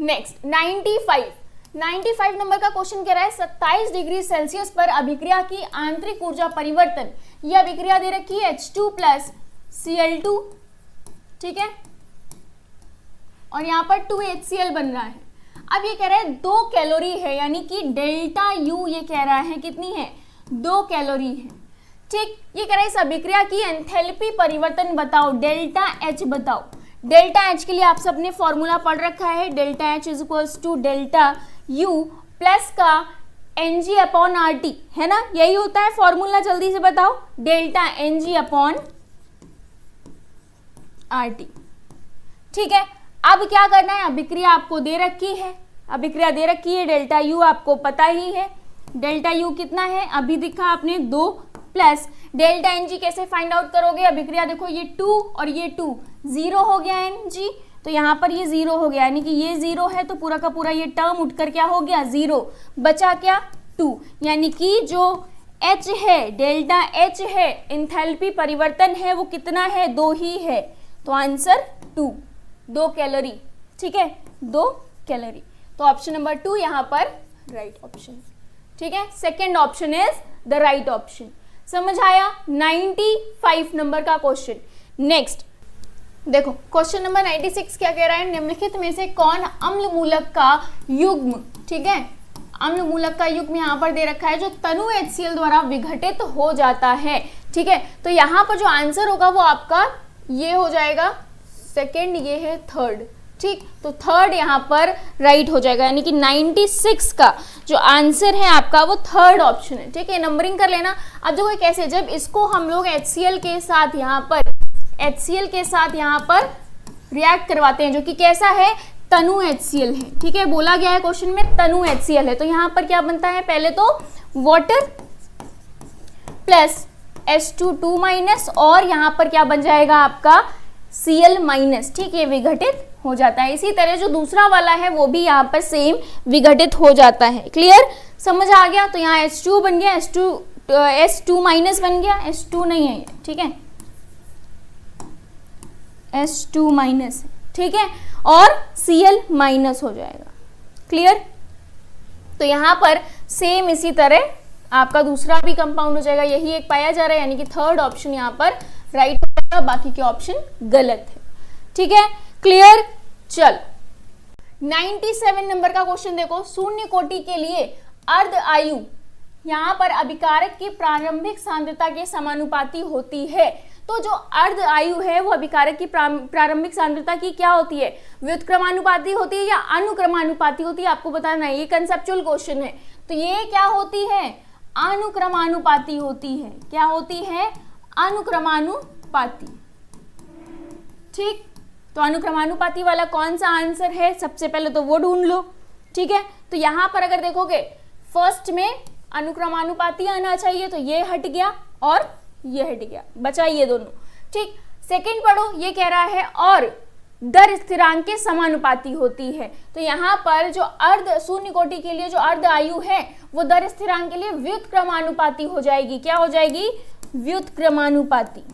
Speaker 2: नेक्स्ट 95 नंबर का क्वेश्चन कह रहा है 27 डिग्री सेल्सियस पर अभिक्रिया की आंतरिक ऊर्जा परिवर्तन। यह अभिक्रिया दे रखी है H2 प्लस Cl2। ठीक है, और यहाँ पर 2HCl बन रहा है। अब ये कह रहा है 2 कैलोरी है, यानी कि डेल्टा U ये कह रहा है कितनी है? 2 कैलोरी है। ठीक, ये कह रहा है इस अभिक्रिया की एंथैल्पी परिवर्तन बताओ, डेल्टा H बताओ। डेल्टा H के लिए आप सबने फॉर्मूला पढ़ रखा है, delta H is equals to delta U plus का Ng अपॉन RT, है ना? यही होता है फॉर्मूला, जल्दी से बताओ। Delta Ng upon RT। ठीक है, अब क्या करना है? अभिक्रिया आपको दे रखी है, अभिक्रिया दे रखी है, डेल्टा U आपको पता ही है। डेल्टा U कितना है? अभी दिखा आपने 2 प्लस डेल्टा Ng कैसे फाइंड आउट करोगे? अभिक्रिया देखो, ये 2 और ये 2, 0 हो गया Ng, तो यहाँ पर ये 0 हो गया, यानी कि ये 0 है तो पूरा का पूरा ये टर्म उठकर क्या हो गया? 0। बचा क्या? 2, यानी कि जो H है, डेल्टा H है, एंथैल्पी परिवर्तन है, वो कितना है? 2 ही है, तो आंसर 2 कैलोरी। ठीक है, 2 कैलोरी, तो ऑप्शन नंबर 2 यहाँ पर राइट ऑप्शन। ठीक है, second option is the right option. समझ आया? 95 नंबर का क्वेश्चन। नेक्स्ट देखो, क्वेश्चन नंबर 96 क्या कह रहा है? निम्नलिखित में से कौन अम्ल मूलक का युग्म, ठीक है, अम्ल मूलक का युग्म यहाँ पर दे रखा है जो तनु HCl द्वारा विघटित हो जाता है। ठीक है, तो यहाँ पर जो आंसर होगा वो आपका ये हो जाएगा सेकेंड, ये है थर्ड। ठीक, तो थर्ड यहाँ पर राइट हो जाएगा, यानी कि 96 का जो आंसर है आपका वो थर्ड ऑप्शन है। ठीक है, नंबरिंग कर लेना। अब देखो कैसे, जब इसको हम लोग HCl के साथ यहाँ पर रिएक्ट करवाते हैं, जो कि कैसा है? तनु HCl है। ठीक है, बोला गया है क्वेश्चन में तनु HCl है, तो यहाँ पर क्या बनता है? पहले तो वाटर प्लस H2 माइनस, और यहाँ पर क्या बन जाएगा आपका? Cl minus. ठीक है, विघटित हो जाता है। इसी तरह जो दूसरा वाला है वो भी यहाँ पर सेम विघटित हो जाता है। क्लियर? समझ आ गया? तो यहाँ H2 बन गया, H2 माइनस बन गया, H2 नहीं है ये। ठीक है, H2 माइनस, ठीक है, और Cl माइनस हो जाएगा। क्लियर? तो यहाँ पर सेम इसी तरह आपका दूसरा भी कंपाउंड हो जाएगा, यही एक पाया जा रहा है, यानी कि थर्ड ऑप्शन यहाँ पर राइट हो जाएगा, बाकी के ऑप्शन गलत है। ठीक है, क्लियर? चल 97 नंबर का क्वेश्चन देखो, शून्य कोटि के लिए अर्ध आयु यहाँ पर अभिकारक की प्रारंभिक सांद्रता के समानुपाती होती है। तो जो अर्ध आयु है वो अभिकारक की प्रारंभिक सांद्रता की क्या होती है? व्युत्क्रमानुपाती होती है या अनुक्रमानुपाती होती है? आपको बताना है, ये कंसेप्चुअल क्वेश्चन है। तो ये क्या होती है? अनुक्रमानुपाती होती है। क्या होती है? अनुक्रमानुपाती। ठीक, तो अनुक्रमानुपाती वाला कौन सा आंसर है? सबसे पहले तो वो ढूंढ लो। ठीक है, तो यहां पर अगर देखोगे फर्स्ट में अनुक्रमानुपाती आना चाहिए, तो ये हट गया और ये हट गया, बचा ये दोनों। ठीक, सेकंड पढ़ो, ये कह रहा है और दर स्थिरांक के समानुपाती होती है। तो यहाँ पर जो अर्ध शून्य कोटि के लिए जो अर्ध आयु है वो दर स्थिरांक के लिए व्युत्क्रमानुपाती हो जाएगी। क्या हो जाएगी? व्युत्क्रमानुपाती।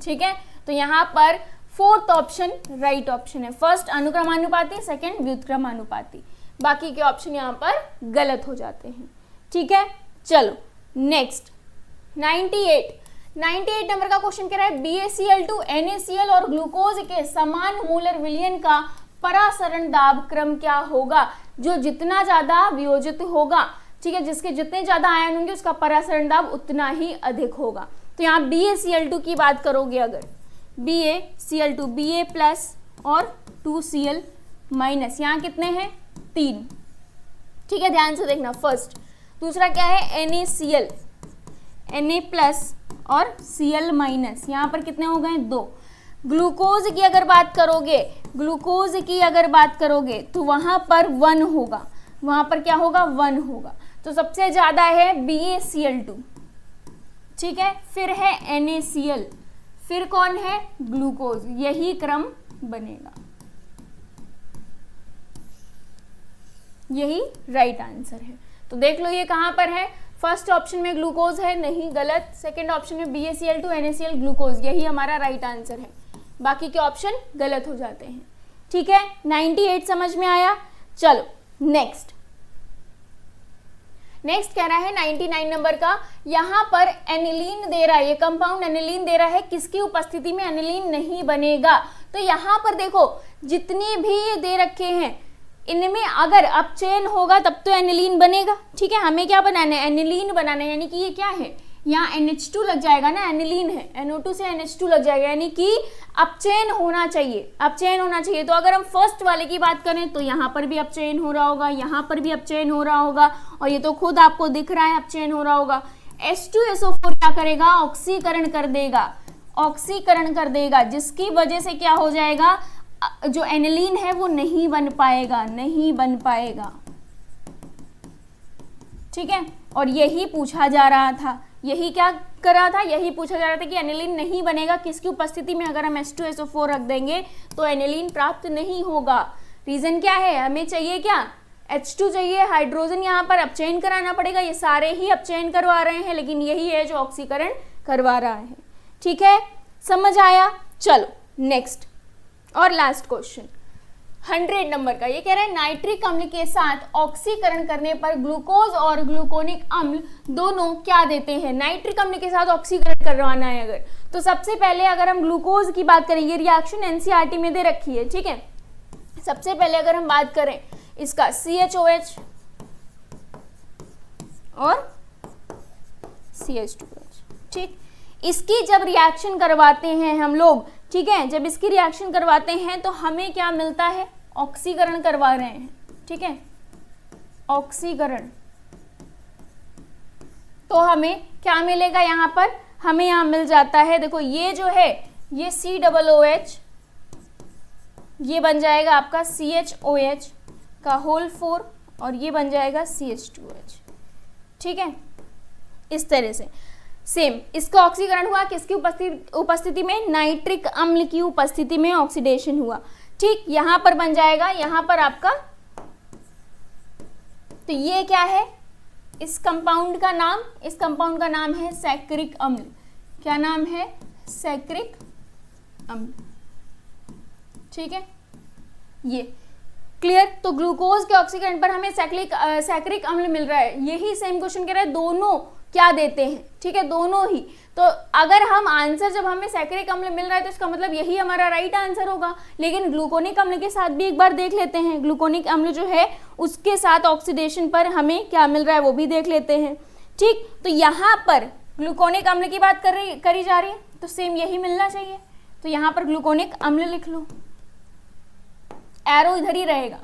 Speaker 2: ठीक है, तो यहाँ पर फोर्थ ऑप्शन राइट ऑप्शन है। फर्स्ट अनुक्रमानुपाती, सेकंड व्युत्क्रमानुपाती, बाकी के ऑप्शन यहाँ पर गलत हो जाते हैं। ठीक है, चलो नेक्स्ट 98 नंबर का क्वेश्चन कह रहा है BaCl2 NaCl और ग्लूकोज के समान मोलर विलयन का परासरण दाब क्रम क्या होगा? जो जितना ज्यादा वियोजित होगा, ठीक है, जिसके जितने ज्यादा आयन होंगे उसका परासरण दाब उतना ही अधिक होगा। तो यहाँ BaCl2 की बात करोगे, अगर BaCl2 Ba प्लस और 2Cl माइनस, यहाँ कितने हैं? 3। ठीक है, ध्यान से देखना। फर्स्ट दूसरा क्या है NaCl, Na+ और Cl-, यहाँ पर कितने हो गए 2। ग्लूकोज की अगर बात करोगे तो वहां पर 1 होगा, वहां पर क्या होगा 1 होगा, तो सबसे ज्यादा है BaCl2, ठीक है, फिर है NaCl, फिर कौन है ग्लूकोज, यही क्रम बनेगा, यही राइट आंसर है। तो देख लो ये कहां पर है, फर्स्ट ऑप्शन में ग्लूकोज है, नहीं गलत, सेकंड ऑप्शन में BaCl2 NaCl ग्लूकोज, यही हमारा राइट आंसर है, बाकी के ऑप्शन गलत हो जाते हैं, ठीक है। 98 समझ में आया। चलो नेक्स्ट कह रहा है 99 नंबर का, यहां पर एनिलीन दे रहा है, ये कंपाउंड एनिलीन दे रहा है, किसकी उपस्थिति में एनिलीन नहीं बनेगा। तो यहां पर देखो जितने भी ये दे रखे हैं इनमें अगर अपचयन होगा तब तो एनिलीन बनेगा, ठीक है। हमें क्या बनाना है, एनिलीन बनाना है, यानी कि ये क्या है, यहाँ NH2 लग जाएगा ना, एनिलीन है, NO2 से NH2 लग जाएगा, यानी कि अपचयन होना चाहिए। तो अगर हम फर्स्ट वाले की बात करें तो यहाँ पर भी अपचयन हो रहा होगा, यहाँ पर भी अपचयन हो रहा होगा, और ये तो खुद आपको दिख रहा है अपचयन हो रहा होगा। H2SO4 क्या करेगा, ऑक्सीकरण कर देगा, जिसकी वजह से क्या हो जाएगा, जो एनिलीन है वो नहीं बन पाएगा, ठीक है। और यही पूछा जा रहा था, यही पूछा जा रहा था कि एनिलीन नहीं बनेगा किसकी उपस्थिति में, अगर हम H2SO4 रख देंगे तो एनिलीन प्राप्त नहीं होगा। रीजन क्या है, हमें चाहिए क्या, H2 चाहिए, हाइड्रोजन यहाँ पर अपचयन कराना पड़ेगा, ये सारे ही अपचयन करवा रहे हैं, लेकिन यही है जो ऑक्सीकरण करवा रहा है, ठीक है, समझ आया। चलो नेक्स्ट और लास्ट क्वेश्चन 100 नंबर का, ये कह रहा है नाइट्रिक अम्ल के साथ ऑक्सीकरण करने पर ग्लूकोज और ग्लूकोनिक अम्ल दोनों क्या देते हैं। नाइट्रिक अम्ल के साथ ऑक्सीकरण करवाना है अगर, तो सबसे पहले अगर हम ग्लूकोज की बात करें, ये रिएक्शन NCERT में दे रखी है, ठीक है। सबसे पहले अगर हम बात करें इसका CHOH और CH2H, ठीक, इसकी जब रिएक्शन करवाते हैं हम लोग, ठीक है, जब इसकी रिएक्शन करवाते हैं तो हमें क्या मिलता है, ऑक्सीकरण करवा रहे हैं, ठीक है, ऑक्सीकरण, तो हमें क्या मिलेगा यहाँ पर, हमें यहाँ मिल जाता है, देखो ये जो है ये COOH, ये बन जाएगा आपका CHOH का होल 4 और ये बन जाएगा CH2H, ठीक है। इस तरह से सेम इसका ऑक्सीकरण हुआ, किसकी उपस्थिति में, नाइट्रिक अम्ल की उपस्थिति में ऑक्सीडेशन हुआ, ठीक। यहां पर बन जाएगा, यहां पर आपका, तो ये क्या है, इस कंपाउंड का नाम है सैक्रिक अम्ल। क्या नाम है, सैक्रिक अम्ल, ठीक है, ये क्लियर। तो ग्लूकोज के ऑक्सीकरण पर हमें सैक्रिक अम्ल मिल रहा है, यही सेम क्वेश्चन कह रहा है दोनों क्या देते हैं, ठीक है, दोनों ही। तो अगर हम आंसर, जब हमें सैक्रिक अम्ल मिल रहा है तो इसका मतलब यही हमारा राइट आंसर होगा। लेकिन ग्लूकोनिक अम्ल के साथ भी एक बार देख लेते हैं, ग्लूकोनिक अम्ल जो है उसके साथ ऑक्सीडेशन पर हमें क्या मिल रहा है वो भी देख लेते हैं, ठीक। तो यहाँ पर ग्लूकोनिक अम्ल की बात करी जा रही है तो सेम यही मिलना चाहिए, तो यहाँ पर ग्लूकोनिक अम्ल लिख लो, एरो इधर ही रहेगा,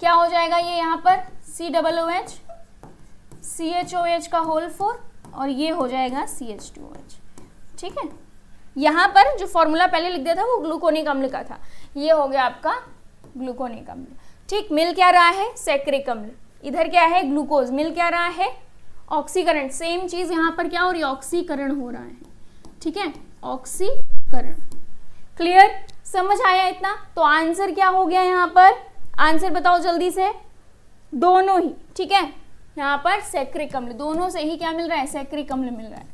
Speaker 2: क्या हो जाएगा ये यहाँ पर COOH CHOH का होल 4 और ये हो जाएगा CH2OH, ठीक है। यहाँ पर जो फॉर्मूला पहले लिख दिया था वो ग्लूकोनिक अम्ल का था, ये हो गया आपका ग्लूकोनिक अम्ल, ठीक। मिल क्या रहा है, सैक्रिक अम्ल, इधर क्या है ग्लूकोज, मिल क्या रहा है, ऑक्सीकरण, सेम चीज यहाँ पर क्या हो रही है, ऑक्सीकरण हो रहा है, ठीक है, ऑक्सीकरण, क्लियर, समझ आया इतना। तो आंसर क्या हो गया यहाँ पर, आंसर बताओ जल्दी से, दोनों ही, ठीक है, यहाँ पर सैक्रिक अम्ल, दोनों से ही क्या मिल रहा है, सैक्रिक अम्ल मिल रहा है,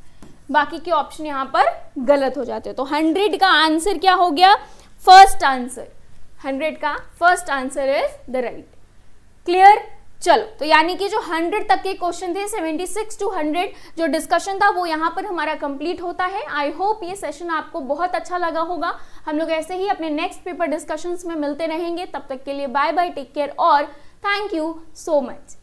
Speaker 2: बाकी के ऑप्शन यहाँ पर गलत हो जाते हैं। तो 100 का आंसर क्या हो गया, फर्स्ट आंसर, 100 का first answer is the right, clear. चलो, तो यानी कि जो 100 तक के क्वेश्चन थे, 76 to 100 जो डिस्कशन था वो यहाँ पर हमारा कंप्लीट होता है। आई होप ये सेशन आपको बहुत अच्छा लगा होगा। हम लोग ऐसे ही अपने नेक्स्ट पेपर डिस्कशंस में मिलते रहेंगे, तब तक के लिए बाय बाय, टेक केयर और थैंक यू सो मच।